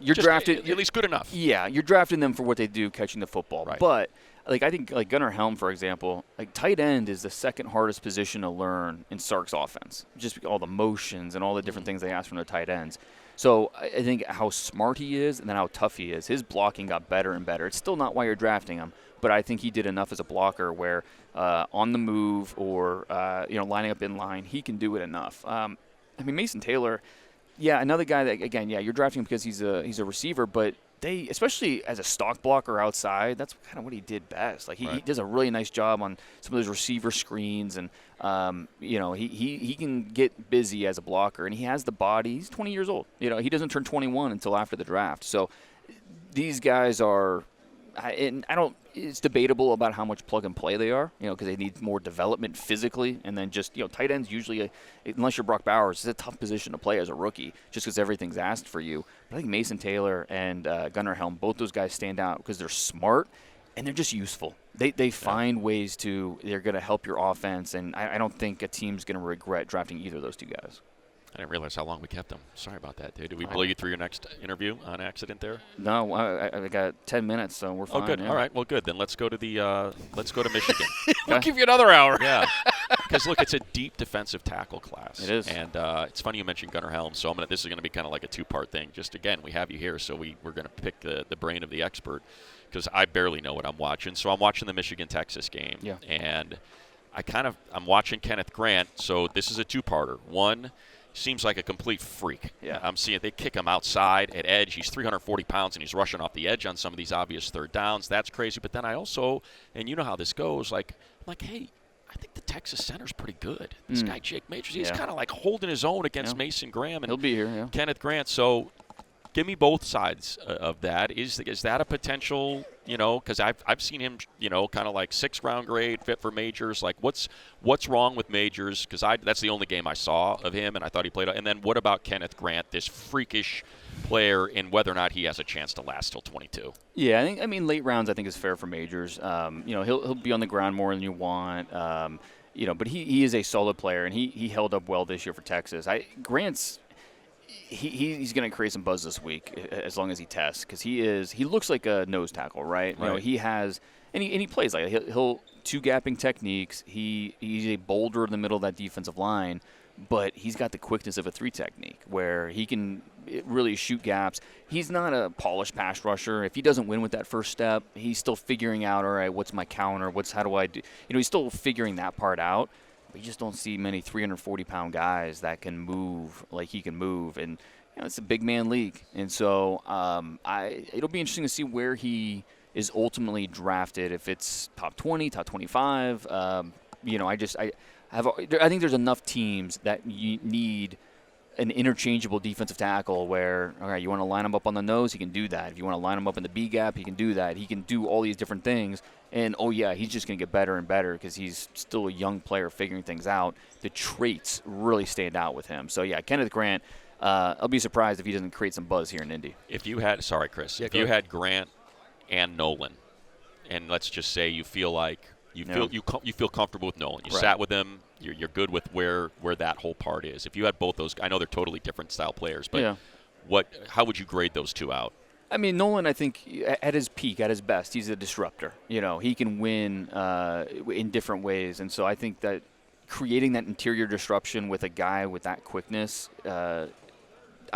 just drafted at least good enough. Yeah, you're drafting them for what they do catching the football. Right. But I think Gunnar Helm, for example, tight end is the 2nd hardest position to learn in Sark's offense. Just all the motions and all the different things they ask from their tight ends. So I think how smart he is and then how tough he is. His blocking got better and better. It's still not why you're drafting him, but I think he did enough as a blocker where on the move or lining up in line, he can do it enough. Mason Taylor, another guy that, again, you're drafting him because he's a receiver, but they, especially as a stock blocker outside, that's kind of what he did best. Like he does a really nice job on some of those receiver screens, and he can get busy as a blocker, and he has the body. He's 20 years old. He doesn't turn 21 until after the draft. So these guys are. And it's debatable about how much plug and play they are, because they need more development physically. And then just, tight ends usually, unless you're Brock Bowers, it's a tough position to play as a rookie just because everything's asked for you. But I think Mason Taylor and Gunnar Helm, both those guys stand out because they're smart and they're just useful. They find ways they're going to help your offense. And I don't think a team's going to regret drafting either of those two guys. I didn't realize how long we kept them. Sorry about that, dude. Did we blow you through your next interview on accident there? No, I got 10 minutes, so we're fine. Oh, good. Yeah. All right. Well, good. Then let's go to Michigan. We'll give you another hour. Yeah. Because look, it's a deep defensive tackle class. It is. And it's funny you mentioned Gunnar Helm. So this is going to be kind of like a two-part thing. Just again, we have you here, so we're going to pick the brain of the expert because I barely know what I'm watching. So I'm watching the Michigan-Texas game. Yeah. And I'm watching Kenneth Grant. So this is a two-parter. One. Seems like a complete freak. Yeah. I'm seeing they kick him outside at edge. He's 340 pounds, and he's rushing off the edge on some of these obvious third downs. That's crazy. But then I also, and you know how this goes, I'm like, hey, I think the Texas center's pretty good. This guy, Jake Majors, he's kind of like holding his own against Mason Graham and he'll be here, Kenneth Grant. So give me both sides of that. Is that a potential, because I've seen him, kind of like 6th round grade, fit for majors. Like what's wrong with majors? Because that's the only game I saw of him, and I thought he played. And then what about Kenneth Grant, this freakish player, and whether or not he has a chance to last till 22? Yeah, I mean late rounds I think is fair for majors. He'll be on the ground more than you want. But he is a solid player, and he held up well this year for Texas. Grant's. He's going to create some buzz this week as long as he tests because he looks like a nose tackle, right? He has and he plays like he'll two gapping techniques. He's a boulder in the middle of that defensive line, but he's got the quickness of a 3 technique where he can really shoot gaps. He's not a polished pass rusher. If he doesn't win with that first step, he's still figuring out, all right, what's my counter? How do I do? He's still figuring that part out. You just don't see many 340-pound guys that can move like he can move, and it's a big man league. And so it'll be interesting to see where he is ultimately drafted. If it's top 20, top 25, I think there's enough teams that you need an interchangeable defensive tackle where, all right, you want to line him up on the nose, he can do that. If you want to line him up in the B gap, he can do that. He can do all these different things. And, he's just going to get better and better because he's still a young player figuring things out. The traits really stand out with him. So, Kenneth Grant, I'll be surprised if he doesn't create some buzz here in Indy. If you had Grant and Nolan, and let's just say you feel like you feel comfortable with Nolan. You sat with him. You're good with where that whole part is. If you had both those, I know they're totally different style players, but how would you grade those two out? I mean, Nolan, I think at his peak, at his best, he's a disruptor. He can win in different ways, and so I think that creating that interior disruption with a guy with that quickness, I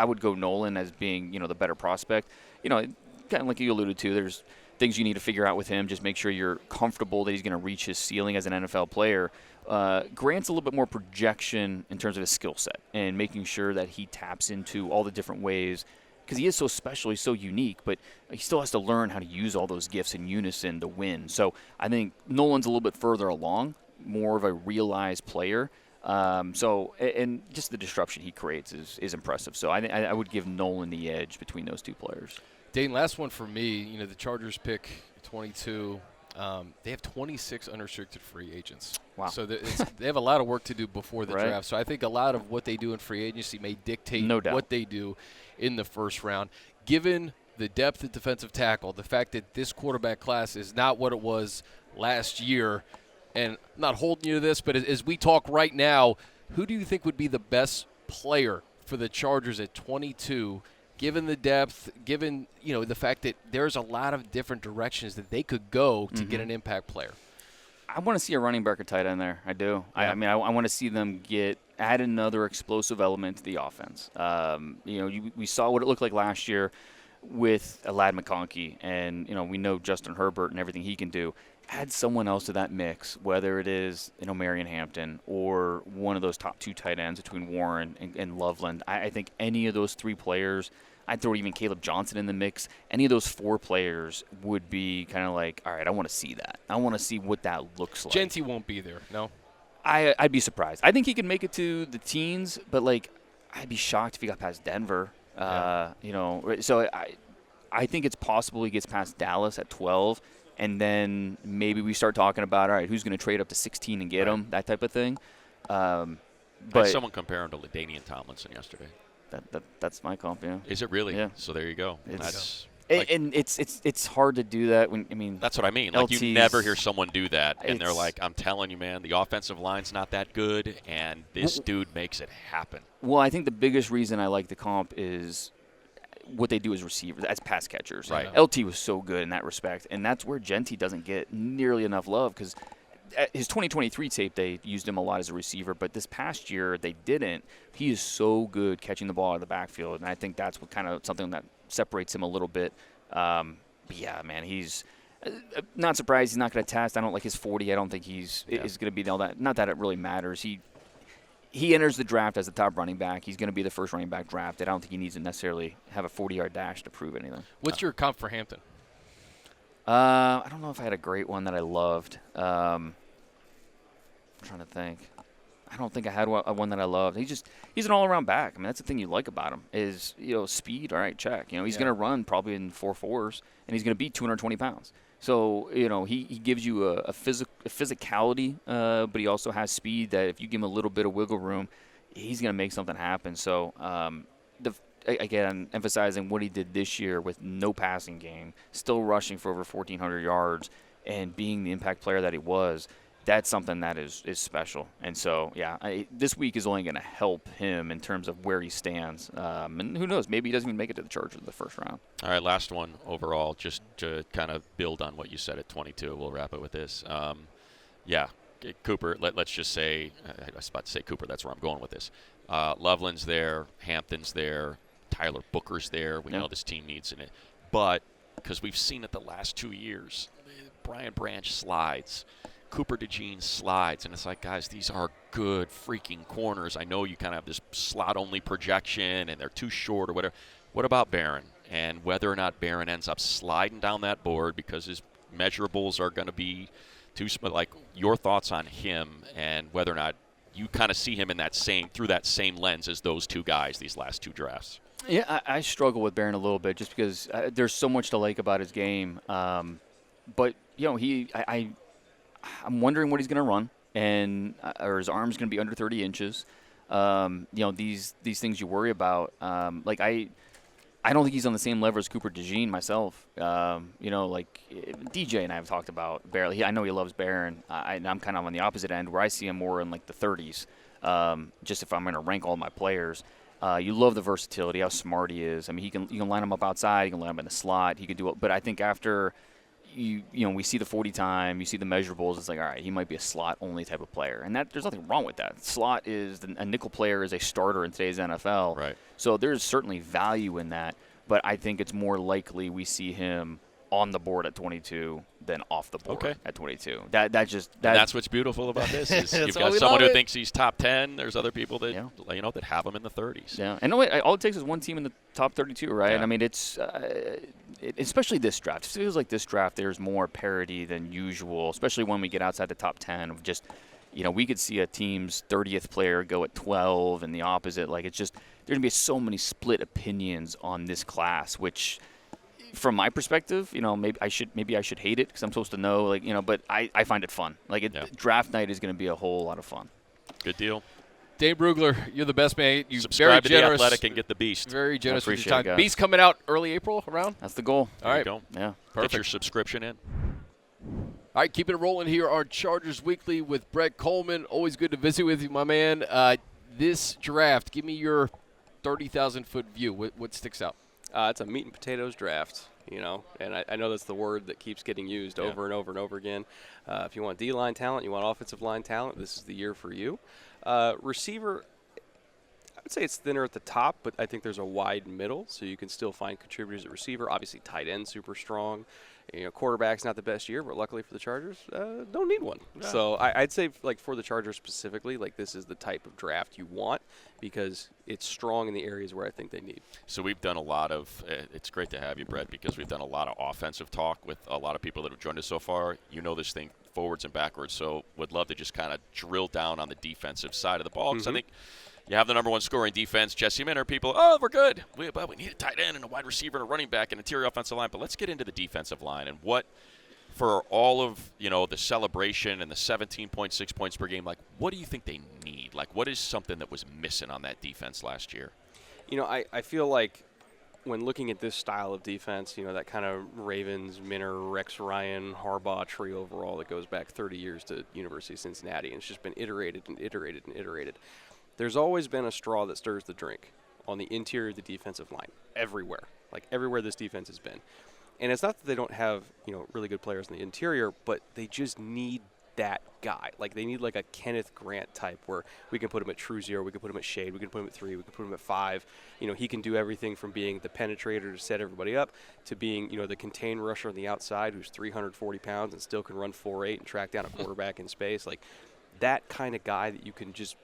would go Nolan as being the better prospect. Kind of like you alluded to, there's things you need to figure out with him. Just make sure you're comfortable that he's going to reach his ceiling as an NFL player. Grant's a little bit more projection in terms of his skill set and making sure that he taps into all the different ways because he is so special, he's so unique, but he still has to learn how to use all those gifts in unison to win. So I think Nolan's a little bit further along, more of a realized player. And just the disruption he creates is impressive. So I would give Nolan the edge between those two players. Dane, last one for me. The Chargers pick 22. They have 26 unrestricted free agents. Wow. So they have a lot of work to do before the draft. So I think a lot of what they do in free agency may dictate what they do in the first round. Given the depth of defensive tackle, the fact that this quarterback class is not what it was last year, and I'm not holding you to this, but as we talk right now, who do you think would be the best player for the Chargers at 22, given the depth, given the fact that there's a lot of different directions that they could go to get an impact player? I want to see a running back or tight end there. I do. Yeah. I want to see them add another explosive element to the offense. We saw what it looked like last year with Ladd McConkey, and we know Justin Herbert and everything he can do. add someone else to that mix, whether it is Marion Hampton or one of those top 2 tight ends between Warren and Loveland. I think any of those 3 players, I'd throw even Caleb Johnson in the mix. Any of those 4 players would be kind of like, all right, I want to see that. I want to see what that looks like. Genty won't be there, no? I'd be surprised. I think he can make it to the teens, but, like, I'd be shocked if he got past Denver. So I think it's possible he gets past Dallas at 12, and then maybe we start talking about, all right, who's going to trade up to 16 and get him, that type of thing. But I had someone compare him to LaDainian Tomlinson yesterday. That's my comp, yeah. Is it really? Yeah. So there you go. And it's hard to do that when that's what I mean. Like you never hear someone do that, and they're like, "I'm telling you, man, the offensive line's not that good, and this dude makes it happen." Well, I think the biggest reason I like the comp is what they do as receivers, as pass catchers. Right. LT was so good in that respect, and that's where Genty doesn't get nearly enough love because his 2023 tape, they used him a lot as a receiver, but this past year they didn't. He is so good catching the ball out of the backfield, and I think that's what kind of something that separates him a little bit. But yeah, man, he's not surprised he's not going to test. I don't like his 40. I don't think is going to be all that. Not that it really matters. He enters the draft as the top running back. He's going to be the first running back drafted. I don't think he needs to necessarily have a 40-yard dash to prove anything. What's your comp for Hampton? I don't know if I had a great one that I loved. I'm trying to think. I don't think I had one that I loved. He's an all-around back. I mean, that's the thing you like about him is, speed. All right, check. He's going to run probably in 4.4s, and he's going to be 220 pounds. So, he gives you a physicality, but he also has speed that if you give him a little bit of wiggle room, he's going to make something happen. So, again, emphasizing what he did this year with no passing game, still rushing for over 1,400 yards, and being the impact player that he was, that's something that is special. And so, this week is only going to help him in terms of where he stands. And who knows, maybe he doesn't even make it to the Chargers in the first round. All right, last one overall, just to kind of build on what you said at 22. We'll wrap it with this. Cooper, let's just say, I was about to say Cooper, that's where I'm going with this. Loveland's there, Hampton's there, Tyler Booker's there. We know this team needs it. But because we've seen it the last 2 years, Brian Branch slides. Cooper DeJean slides, and it's like, guys, these are good freaking corners. I know you kind of have this slot-only projection, and they're too short or whatever. What about Barron? And whether or not Barron ends up sliding down that board because his measurables are going to be too small. Like, your thoughts on him and whether or not you kind of see him in through that same lens as those two guys these last 2 drafts. Yeah, I struggle with Barron a little bit just because there's so much to like about his game. But, I'm wondering what he's going to run, and or his arm's going to be under 30 inches. These things you worry about. I don't think he's on the same level as Cooper DeJean myself. DJ and I have talked about Barron. I know he loves Barron. I'm kind of on the opposite end where I see him more in like the 30s. Just if I'm going to rank all my players. You love the versatility, how smart he is. I mean, you can line him up outside, you can line him in the slot, he can do it. But I think after we see the 40 time, you see the measurables, it's like, all right, he might be a slot-only type of player. And there's nothing wrong with that. Slot is – a nickel player is a starter in today's NFL. Right. So there's certainly value in that. But I think it's more likely we see him on the board at 22 than off the board at 22. That's what's beautiful about this is you've got someone who thinks he's top 10. There's other people that that have him in the 30s. Yeah, and all it takes is one team in the top 32, right? Yeah. And I mean, it's especially this draft. It feels like this draft there's more parity than usual, especially when we get outside the top 10 of just. We could see a team's 30th player go at 12 and the opposite. Like, it's just there's going to be so many split opinions on this class, which from my perspective, maybe I should hate it because I'm supposed to know, but I find it fun. Draft night is going to be a whole lot of fun. Good deal. Dane Brugler, you're the best, man. You subscribe very generous, to The Athletic and get the Beast. Very generous with your time. It, Beast coming out early April around? That's the goal. All right. Go. Yeah. Perfect. Get your subscription in. All right, keeping it rolling here on Chargers Weekly with Brett Kollmann. Always good to visit with you, my man. This draft, give me your 30,000-foot view. What sticks out? It's a meat and potatoes draft, and I know that's the word that keeps getting used over and over and over again. If you want D-line talent, you want offensive line talent, this is the year for you. Receiver, would say it's thinner at the top, but I think there's a wide middle, so you can still find contributors at receiver. Obviously, tight end super strong. Quarterback's not the best year, but luckily for the Chargers, don't need one. Yeah. So I'd say, like, for the Chargers specifically, like, this is the type of draft you want because it's strong in the areas where I think they need. So we've done a lot of it's great to have you, Brett, because we've done a lot of offensive talk with a lot of people that have joined us so far. You know this thing forwards and backwards, so would love to just kind of drill down on the defensive side of the ball because I think you have the number one scoring defense, Jesse Minter. People, we're good. We need a tight end and a wide receiver and a running back and interior offensive line. But let's get into the defensive line and what, for all of the celebration and the 17.6 points per game, like what do you think they need? Like what is something that was missing on that defense last year? I feel like when looking at this style of defense, that kind of Ravens, Minter, Rex Ryan, Harbaugh tree overall that goes back 30 years to University of Cincinnati, and it's just been iterated and iterated and iterated. There's always been a straw that stirs the drink on the interior of the defensive line, everywhere, like everywhere this defense has been. And it's not that they don't have, really good players in the interior, but they just need that guy. Like they need like a Kenneth Grant type where we can put him at true zero, we can put him at shade, we can put him at 3, we can put him at 5. He can do everything from being the penetrator to set everybody up to being, the contain rusher on the outside who's 340 pounds and still can run 4.8 and track down a quarterback in space. Like that kind of guy that you can just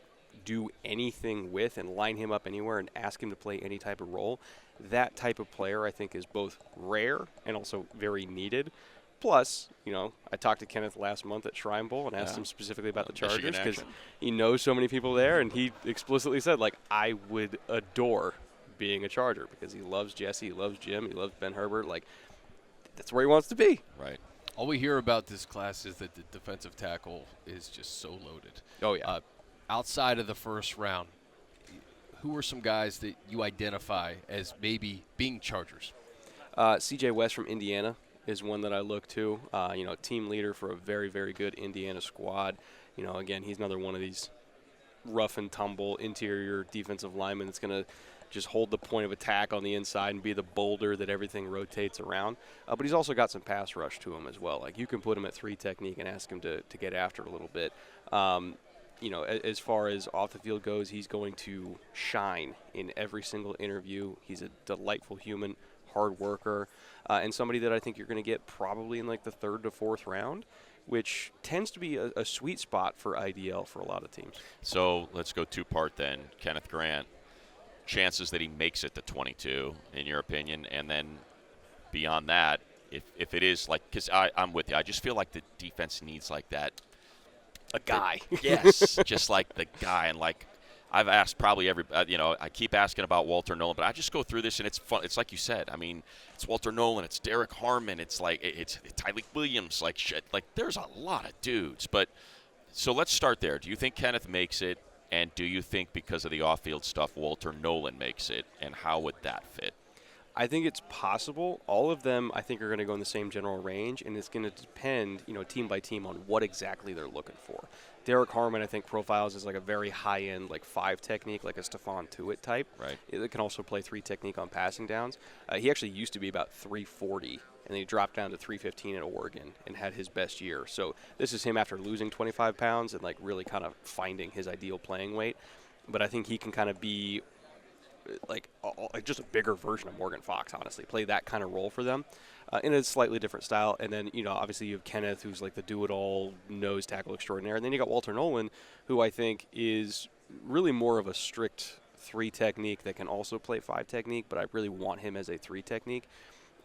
do anything with and line him up anywhere and ask him to play any type of role. That type of player I think is both rare and also very needed. Plus, I talked to Kenneth last month at Shrine Bowl and asked him specifically about the Chargers because he knows so many people there, and he explicitly said, like, I would adore being a Charger because he loves Jesse, he loves Jim, he loves Ben Herbert. Like, that's where he wants to be. Right. All we hear about this class is that the defensive tackle is just so loaded. Oh, yeah. Outside of the first round, who are some guys that you identify as maybe being Chargers? C.J. West from Indiana is one that I look to. Team leader for a very, very good Indiana squad. Again, he's another one of these rough and tumble interior defensive linemen that's going to just hold the point of attack on the inside and be the boulder that everything rotates around. But he's also got some pass rush to him as well. Like you can put him at 3 technique and ask him to get after it a little bit. As far as off the field goes, he's going to shine in every single interview. He's a delightful human, hard worker, and somebody that I think you're going to get probably in like the 3rd to 4th round, which tends to be a sweet spot for IDL for a lot of teams. So let's go 2-part then. Kenneth Grant, chances that he makes it to 22, in your opinion, and then beyond that, if it is like, because I'm with you, I just feel like the defense needs like that. A guy. Yes, just like the guy. And like I've asked probably I keep asking about Walter Nolan, but I just go through this and it's fun. It's like you said. I mean, it's Walter Nolan, it's Derek Harmon, it's like it's Tyleek Williams. Like shit. Like there's a lot of dudes. But so let's start there. Do you think Kenneth makes it? And do you think because of the off-field stuff, Walter Nolan makes it? And how would that fit? I think it's possible. All of them, I think, are going to go in the same general range, and it's going to depend, team by team on what exactly they're looking for. Derek Harmon, I think, profiles as like a very high-end, like 5 technique, like a Stephon Tuitt type. Right. It can also play 3 technique on passing downs. He actually used to be about 340, and he dropped down to 315 at Oregon and had his best year. So this is him after losing 25 pounds and like really kind of finding his ideal playing weight. But I think he can kind of be like just a bigger version of Morgan Fox, honestly, play that kind of role for them in a slightly different style. And then, obviously you have Kenneth, who's like the do-it-all nose tackle extraordinaire. And then you got Walter Nolan, who I think is really more of a strict 3 technique that can also play 5 technique, but I really want him as a 3 technique.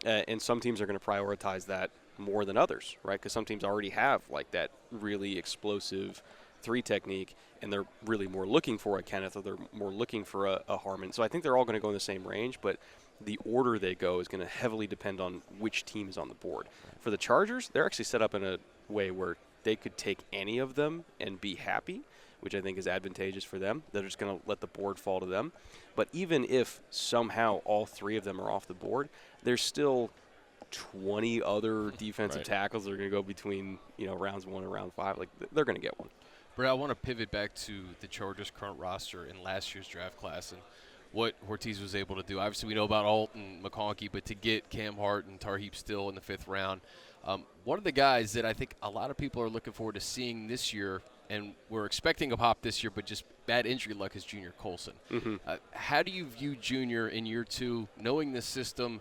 And some teams are going to prioritize that more than others, right? Because some teams already have like that really explosive 3 technique, and they're really more looking for a Kenneth, or they're more looking for a Harmon. So I think they're all going to go in the same range, but the order they go is going to heavily depend on which team is on the board. For the Chargers, they're actually set up in a way where they could take any of them and be happy, which I think is advantageous for them. They're just going to let the board fall to them. But even if somehow all 3 of them are off the board, there's still 20 other defensive tackles that are going to go between rounds 1 and round 5. Like they're going to get one. Brett, I want to pivot back to the Chargers' current roster in last year's draft class and what Ortiz was able to do. Obviously, we know about Alt and McConkey, but to get Cam Hart and Tarheeb Still in the 5th round, one of the guys that I think a lot of people are looking forward to seeing this year and we're expecting a pop this year, but just bad injury luck is Junior Colson. Mm-hmm. How do you view Junior in year 2, knowing the system,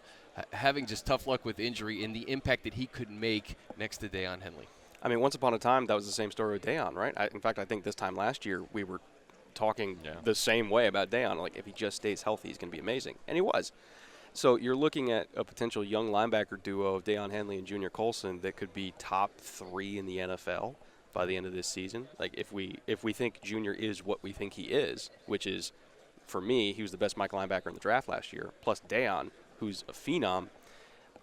having just tough luck with injury, and the impact that he could make next to Deion Henley? I mean, once upon a time, that was the same story with Deion, right? In fact, I think this time last year we were talking the same way about Deion. Like, if he just stays healthy, he's going to be amazing. And he was. So you're looking at a potential young linebacker duo of Deion Henley and Junior Colson that could be top 3 in the NFL by the end of this season. Like, if we think Junior is what we think he is, which is, for me, he was the best Mike linebacker in the draft last year, plus Deion, who's a phenom,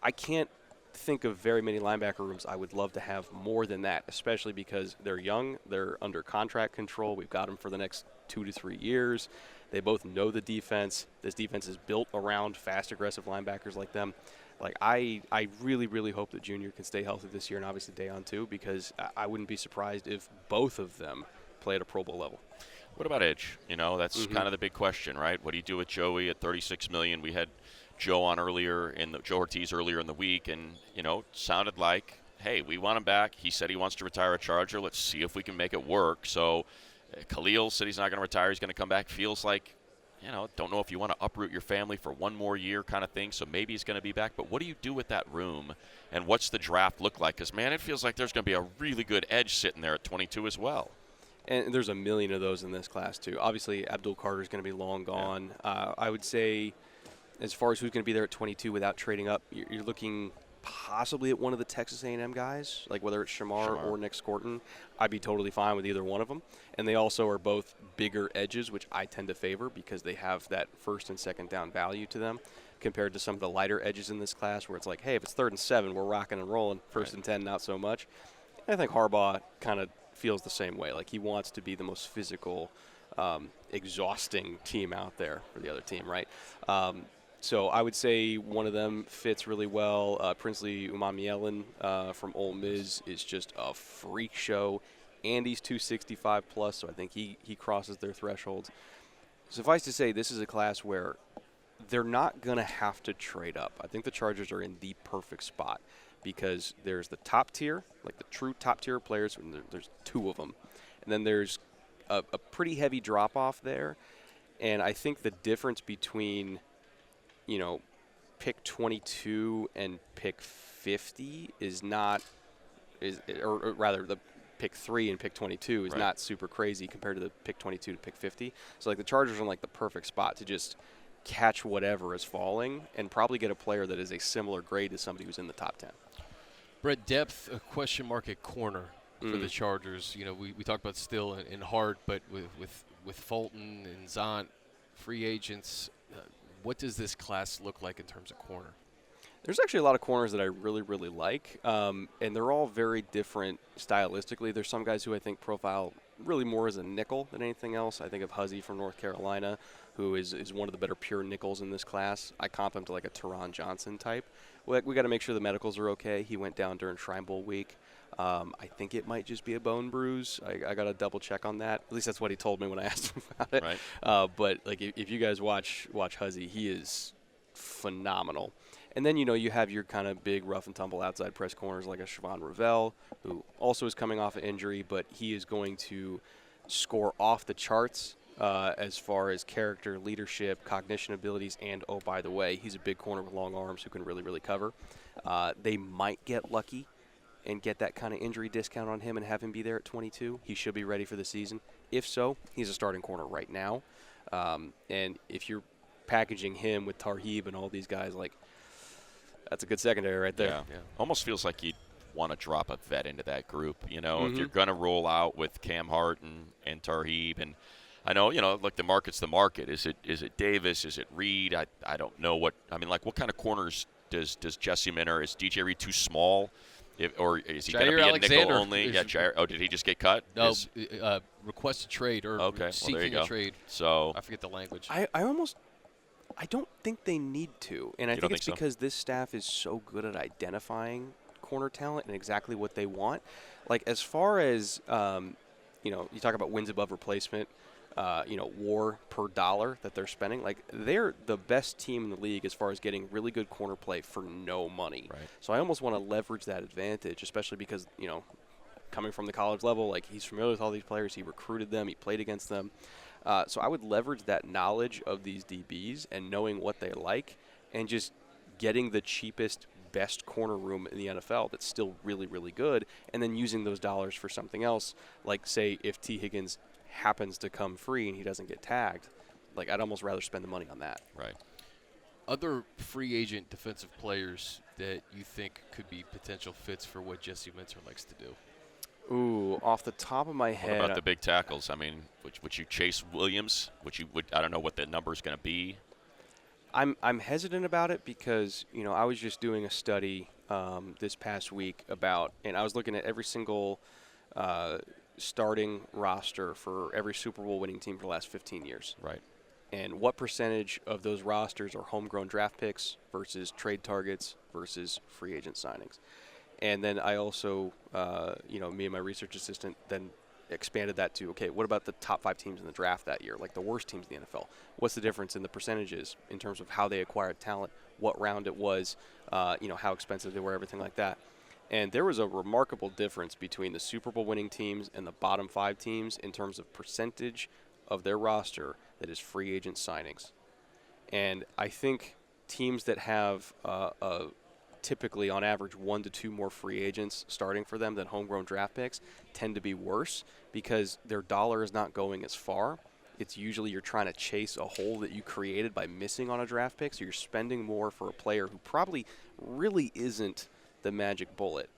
I can't think of very many linebacker rooms I would love to have more than that, especially because they're young, they're under contract control. We've got them for the next 2 to 3 years. They both know the defense. This defense is built around fast, aggressive linebackers like them. Like, I really, really hope that Junior can stay healthy this year, and obviously Deion too, because I wouldn't be surprised if both of them play at a Pro Bowl level. What about edge? That's kind of the big question, right? What do you do with Joey at $36 million? We had Joe Ortiz earlier in the week, and sounded like, hey, we want him back. He said he wants to retire a Charger. Let's see if we can make it work. So Khalil said he's not going to retire. He's going to come back. Feels like, don't know if you want to uproot your family for one more year kind of thing. So maybe he's going to be back. But what do you do with that room? And what's the draft look like? Because, man, it feels like there's going to be a really good edge sitting there at 22 as well. And there's a million of those in this class, too. Obviously, Abdul Carter is going to be long gone. Yeah. I would say, as far as who's going to be there at 22 without trading up, you're looking possibly at one of the Texas A&M guys, like whether it's Shamar or Nick Scorton. I'd be totally fine with either one of them. And they also are both bigger edges, which I tend to favor because they have that first and second down value to them compared to some of the lighter edges in this class where it's like, hey, if it's 3rd and 7, we're rocking and rolling. 1st and 10, not so much. And I think Harbaugh kind of feels the same way. Like, he wants to be the most physical, exhausting team out there for the other team, right? So I would say one of them fits really well. Princely Umamielen from Ole Miss is just a freak show, and he's 265 plus, so I think he crosses their thresholds. Suffice to say, this is a class where they're not going to have to trade up. I think the Chargers are in the perfect spot because there's the top tier, like the true top tier players, and there's 2 of them. And then there's a pretty heavy drop-off there, and I think the difference between pick 22 and pick 50 or rather the pick 3 and pick 22 is not super crazy compared to the pick 22 to pick 50. So, like, the Chargers are in, like, the perfect spot to just catch whatever is falling and probably get a player that is a similar grade to somebody who's in the top 10. Brett, depth, a question mark at corner for the Chargers. We talked about Still and Hart, but with Fulton and Zont, free agents, what does this class look like in terms of corner? There's actually a lot of corners that I really, really like, and they're all very different stylistically. There's some guys who I think profile really more as a nickel than anything else. I think of Huzzy from North Carolina, who is one of the better pure nickels in this class. I comp him to like a Teron Johnson type. We got to make sure the medicals are okay. He went down during Shrine Bowl week. I think it might just be a bone bruise. I got to double check on that. At least that's what he told me when I asked him about it. Right. But like, if you guys watch Huzzy, he is phenomenal. And then, you have your kind of big rough and tumble outside press corners like a Siobhan Ravel, who also is coming off an injury, but he is going to score off the charts as far as character, leadership, cognition abilities, and, oh, by the way, he's a big corner with long arms who can really, really cover. They might get lucky and get that kind of injury discount on him and have him be there at 22. He should be ready for the season. If so, he's a starting corner right now. And if you're packaging him with Tarheeb and all these guys, like, that's a good secondary right there. Yeah. Almost feels like you'd want to drop a vet into that group, if you're going to roll out with Cam Hart and Tarheeb. And I know, look, the market's the market. Is it Davis? Is it Reed? I don't know what kind of corners does Jesse Minter? Is DJ Reed too small? Or is he going to be a nickel only? Yeah, Jair. Oh, did he just get cut? No, request a trade or seeking a trade. So I forget the language. I don't think they need to, and I think it's because this staff is so good at identifying corner talent and exactly what they want. Like, as far as you talk about wins above replacement, WAR per dollar that they're spending. Like, they're the best team in the league as far as getting really good corner play for no money. Right. So I almost want to leverage that advantage, especially because coming from the college level, like he's familiar with all these players. He recruited them. He played against them. So I would leverage that knowledge of these DBs and knowing what they like and just getting the cheapest, best corner room in the NFL that's still really, really good, and then using those dollars for something else. Like, say, if T. Higgins happens to come free and he doesn't get tagged, like I'd almost rather spend the money on that. Right. Other free agent defensive players that you think could be potential fits for what Jesse Minter likes to do? Ooh, off the top of my head. What about the big tackles? I mean, would you chase Williams? I don't know what the number is going to be. I'm hesitant about it because, I was just doing a study this past week and I was looking at every single starting roster for every Super Bowl winning team for the last 15 years. Right. And what percentage of those rosters are homegrown draft picks versus trade targets versus free agent signings. And then I also, me and my research assistant then expanded that to, okay, what about the top 5 teams in the draft that year, like the worst teams in the NFL? What's the difference in the percentages in terms of how they acquired talent, what round it was, how expensive they were, everything like that. And there was a remarkable difference between the Super Bowl winning teams and the bottom 5 teams in terms of percentage of their roster that is free agent signings. And I think teams that have typically on average 1 to 2 more free agents starting for them than homegrown draft picks tend to be worse because their dollar is not going as far. It's usually you're trying to chase a hole that you created by missing on a draft pick, so you're spending more for a player who probably really isn't the magic bullet.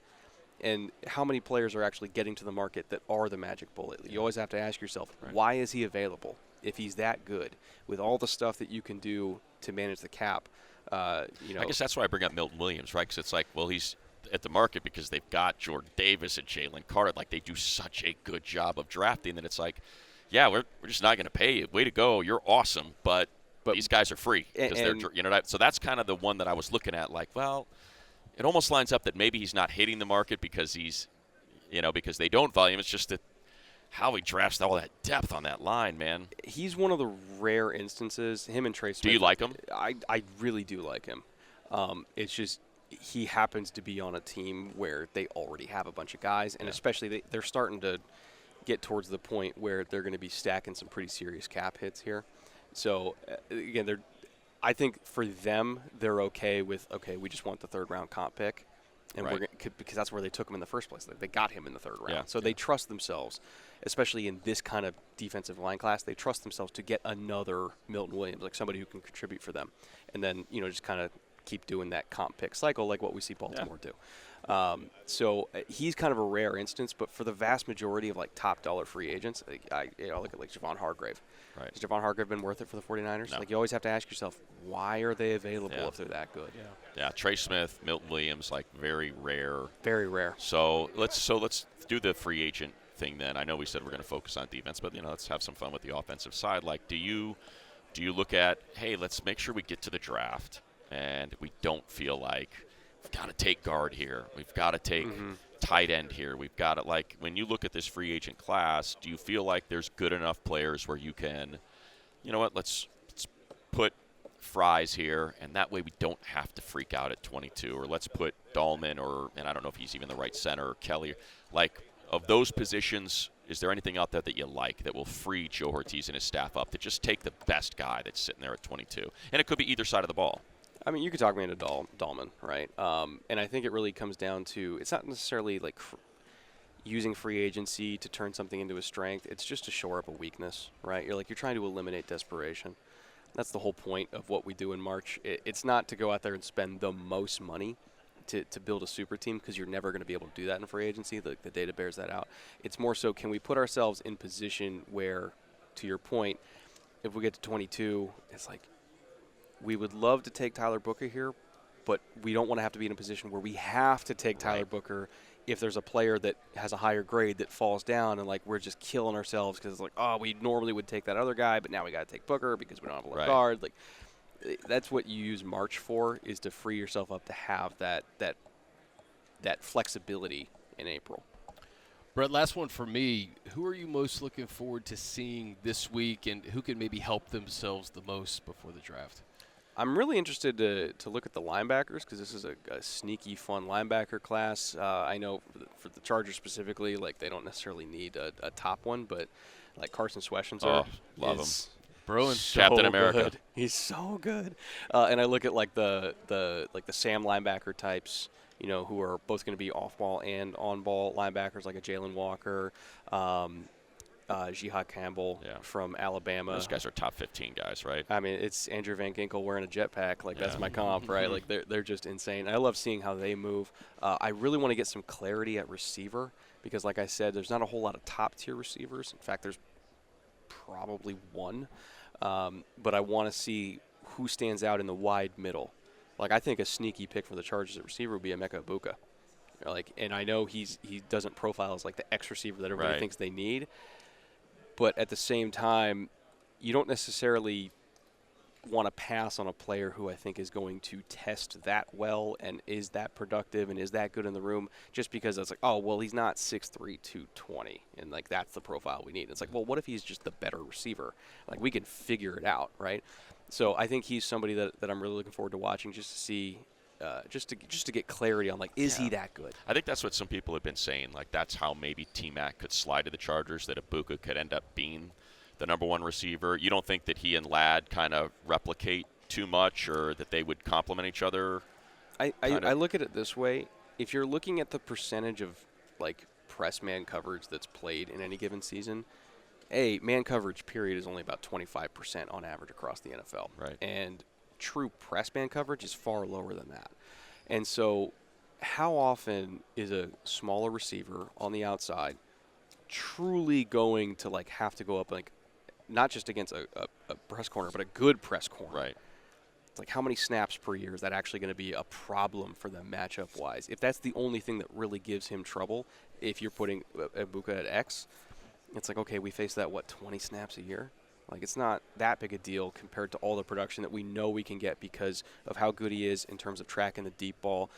And how many players are actually getting to the market that are the magic bullet? You always have to ask yourself, why is he available if he's that good with all the stuff that you can do to manage the cap? I guess that's why I bring up Milton Williams, right? Because it's like, well, he's at the market because they've got Jordan Davis and Jalen Carter. Like, they do such a good job of drafting that it's like, yeah, we're just not going to pay you. Way to go. You're awesome. But these guys are free. So that's kind of the one that I was looking at. Like, well, it almost lines up that maybe he's not hitting the market because because they don't value him. It's just that how he drafts all that depth on that line, man. He's one of the rare instances, him and Trey Smith. Do you like him? I really do like him. It's just he happens to be on a team where they already have a bunch of guys, and especially they're starting to get towards the point where they're going to be stacking some pretty serious cap hits here. So, again, I think for them, they're okay with, we just want the third-round comp pick. And because that's where they took him in the first place. They got him in the third round. So they trust themselves, especially in this kind of defensive line class, they trust themselves to get another Milton Williams, like somebody who can contribute for them. And then, just kind of keep doing that comp pick cycle like what we see Baltimore do. So he's kind of a rare instance, but for the vast majority of top dollar free agents, I look at Javon Hargrave. Right. Has Javon Hargrave been worth it for the 49ers? No. You always have to ask yourself, why are they available if they're that good? Yeah, Trey Smith, Milton Williams, very rare. Very rare. So let's do the free agent thing then. I know we said we're going to focus on defense, but let's have some fun with the offensive side. Do you look at, hey, let's make sure we get to the draft and we don't feel like we've got to take guard here. We've got to take tight end here. We've got to, when you look at this free agent class, do you feel like there's good enough players where you can, let's put Fries here, and that way we don't have to freak out at 22, or let's put Dahlman, and I don't know if he's even the right center, or Kelly. Of those positions, is there anything out there that you like that will free Joe Ortiz and his staff up to just take the best guy that's sitting there at 22? And it could be either side of the ball. I mean, you could talk me into Dahlman, right? And I think it really comes down to, it's not necessarily using free agency to turn something into a strength. It's just to shore up a weakness, right? You're trying to eliminate desperation. That's the whole point of what we do in March. It's not to go out there and spend the most money to build a super team, because you're never going to be able to do that in free agency. The data bears that out. It's more so, can we put ourselves in position where, to your point, if we get to 22, it's we would love to take Tyler Booker here, but we don't want to have to be in a position where we have to take Tyler Booker if there's a player that has a higher grade that falls down, and we're just killing ourselves because it's we normally would take that other guy, but now we got to take Booker because we don't have a left guard. That's what you use March for, is to free yourself up to have that flexibility in April. Brett, last one for me. Who are you most looking forward to seeing this week, and who can maybe help themselves the most before the draft? I'm really interested to look at the linebackers because this is a sneaky, fun linebacker class. I know for the Chargers specifically, like they don't necessarily need a top one, but like Carson Schwarzenegger love him. Bruin, so Captain America. good. He's so good. And I look at like the Sam linebacker types, who are both going to be off-ball and on-ball linebackers, like a Jalen Walker, Jihad Campbell from Alabama. Those guys are top 15 guys, right? I mean, it's Andrew Van Ginkel wearing a jetpack. Like, that's my comp, right? Like, they're just insane. I love seeing how they move. I really want to get some clarity at receiver because, like I said, there's not a whole lot of top-tier receivers. In fact, there's probably one. But I want to see who stands out in the wide middle. Like, I think a sneaky pick for the Chargers at receiver would be Emeka Egbuka. And I know he doesn't profile as like the X receiver that everybody thinks they need. But at the same time, you don't necessarily want to pass on a player who I think is going to test that well and is that productive and is that good in the room just because it's like, oh, well, he's not 6'3", 220, and, like, that's the profile we need. It's like, well, what if he's just the better receiver? Like, we can figure it out, right? So I think he's somebody that I'm really looking forward to watching just to see just to get clarity on, like, is he that good? I think that's what some people have been saying. Like, that's how maybe T-Mac could slide to the Chargers, that Egbuka could end up being the number one receiver. You don't think that he and Ladd kind of replicate too much or that they would complement each other? I look at it this way. If you're looking at the percentage of, like, press man coverage that's played in any given season, man coverage period is only about 25% on average across the NFL. Right. And true press man coverage is far lower than that. And so how often is a smaller receiver on the outside truly going to, like, have to go up, like, not just against a press corner, but a good press corner? Right. It's like, how many snaps per year is that actually going to be a problem for them matchup-wise? If that's the only thing that really gives him trouble, if you're putting Egbuka at X, it's like, okay, we face that, 20 snaps a year? Like, it's not that big a deal compared to all the production that we know we can get because of how good he is in terms of tracking the deep ball,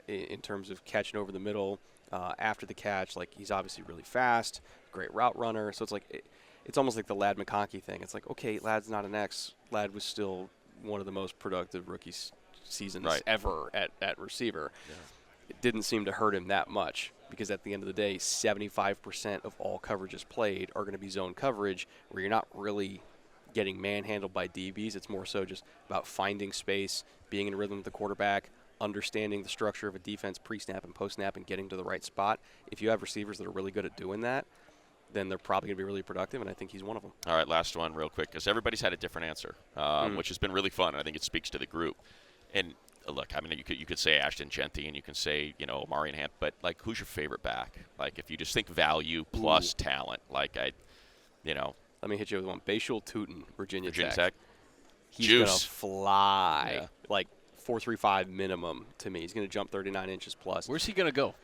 in terms of catching over the middle after the catch. Like, he's obviously really fast, great route runner. So it's like it's almost like the Ladd McConkey thing. It's like, okay, Ladd's not an X. Ladd was still one of the most productive rookie seasons ever at receiver. Yeah. It didn't seem to hurt him that much because at the end of the day, 75% of all coverages played are going to be zone coverage where you're not really getting manhandled by DBs. It's more so just about finding space, being in rhythm with the quarterback, understanding the structure of a defense pre-snap and post-snap and getting to the right spot. If you have receivers that are really good at doing that, then they're probably going to be really productive, and I think he's one of them. All right, last one real quick because everybody's had a different answer, which has been really fun, and I think it speaks to the group. And look, I mean, you could say Ashton Genty and you can say, Marion Hamp, but, like, who's your favorite back? Like, if you just think value plus talent, like, Let me hit you with one. Bashul Tootin, Virginia Tech. He's Juice. going to fly, like 4.35 minimum to me. He's going to jump 39 inches plus. Where's he going to go?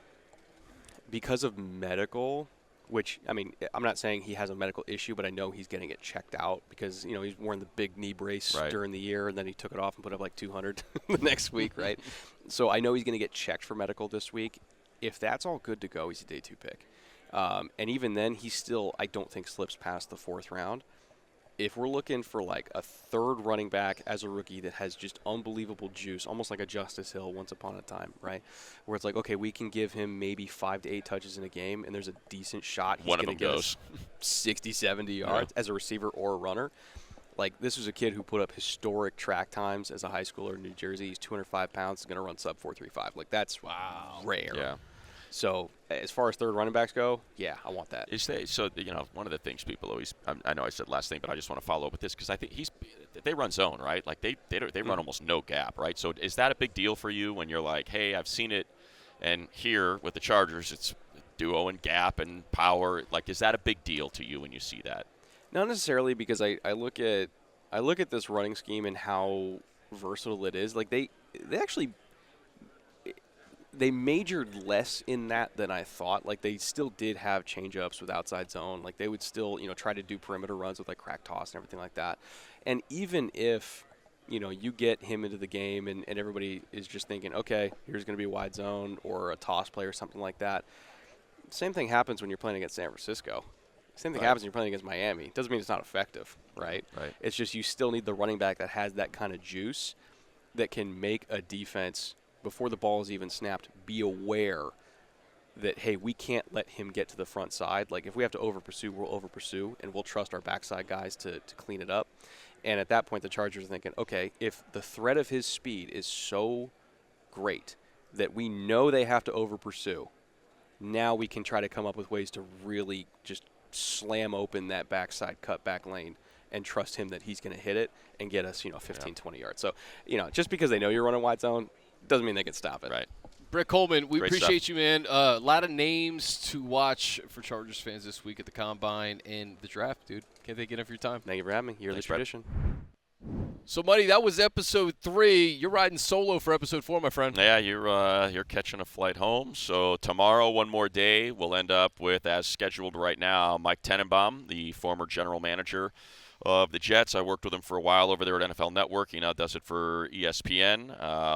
Because of medical, which, I mean, I'm not saying he has a medical issue, but I know he's getting it checked out because, he's wearing the big knee brace during the year, and then he took it off and put up like 200 the next week, right? So I know he's going to get checked for medical this week. If that's all good to go, he's a day 2 pick. And even then, he still, I don't think, slips past the 4th round. If we're looking for, like, a third running back as a rookie that has just unbelievable juice, almost like a Justice Hill once upon a time, right? Where it's like, okay, we can give him maybe 5 to 8 touches in a game, and there's a decent shot he's going to get us 60, 70 yards as a receiver or a runner. Like, this was a kid who put up historic track times as a high schooler in New Jersey. He's 205 pounds. He's going to run sub 4.35. Like, that's rare. Yeah. So as far as third running backs go, yeah, I want that. One of the things people always, I know I said last thing, but I just want to follow up with this because I think they run zone, right? Like they run almost no gap, right? So is that a big deal for you when you're like, hey, I've seen it, and here with the Chargers, it's duo and gap and power. Like, is that a big deal to you when you see that? Not necessarily, because I look at this running scheme and how versatile it is. Like they actually. They majored less in that than I thought. Like, they still did have change-ups with outside zone. Like, they would still, try to do perimeter runs with, like, crack toss and everything like that. And even if, you get him into the game and everybody is just thinking, okay, here's going to be a wide zone or a toss play or something like that, same thing happens when you're playing against San Francisco. Same thing happens when you're playing against Miami. Doesn't mean it's not effective, right? Right. It's just you still need the running back that has that kind of juice that can make a defense, before the ball is even snapped, be aware that, hey, we can't let him get to the front side. Like, if we have to over-pursue, we'll over-pursue, and we'll trust our backside guys to clean it up. And at that point, the Chargers are thinking, okay, if the threat of his speed is so great that we know they have to over-pursue, now we can try to come up with ways to really just slam open that backside cutback lane and trust him that he's going to hit it and get us, 15, 20 yards. So, just because they know you're running wide zone doesn't mean they can stop it. Right. Brett Kollmann, we Great appreciate stuff. you, man. A lot of names to watch for Chargers fans this week at the Combine and the draft, dude. Can't thank you enough for your time. Thank you for having me. Yearly Thanks, Brett. tradition. So, Muddy, that was episode 3. You're riding solo for episode 4, my friend. Yeah, you're catching a flight home. So tomorrow, one more day, we'll end up with, as scheduled right now, Mike Tenenbaum, the former general manager of the Jets. I worked with him for a while over there at NFL Network. He now does it for ESPN.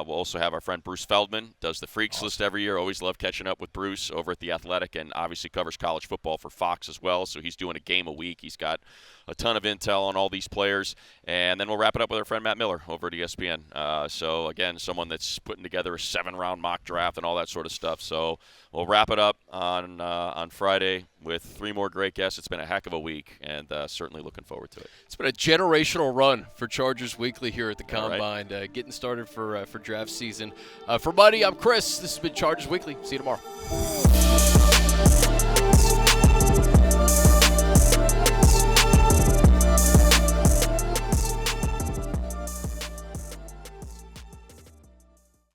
We'll also have our friend Bruce Feldman, does the Freaks List every year. Always love catching up with Bruce over at The Athletic, and obviously covers college football for Fox as well. So he's doing a game a week. He's got a ton of intel on all these players. And then we'll wrap it up with our friend Matt Miller over at ESPN. So, again, someone that's putting together a 7-round mock draft and all that sort of stuff. So we'll wrap it up on Friday with 3 more great guests. It's been a heck of a week, and certainly looking forward to it. It's been a generational run for Chargers Weekly here at the All right. Combine, getting started for draft season. For Muddy, I'm Chris. This has been Chargers Weekly. See you tomorrow.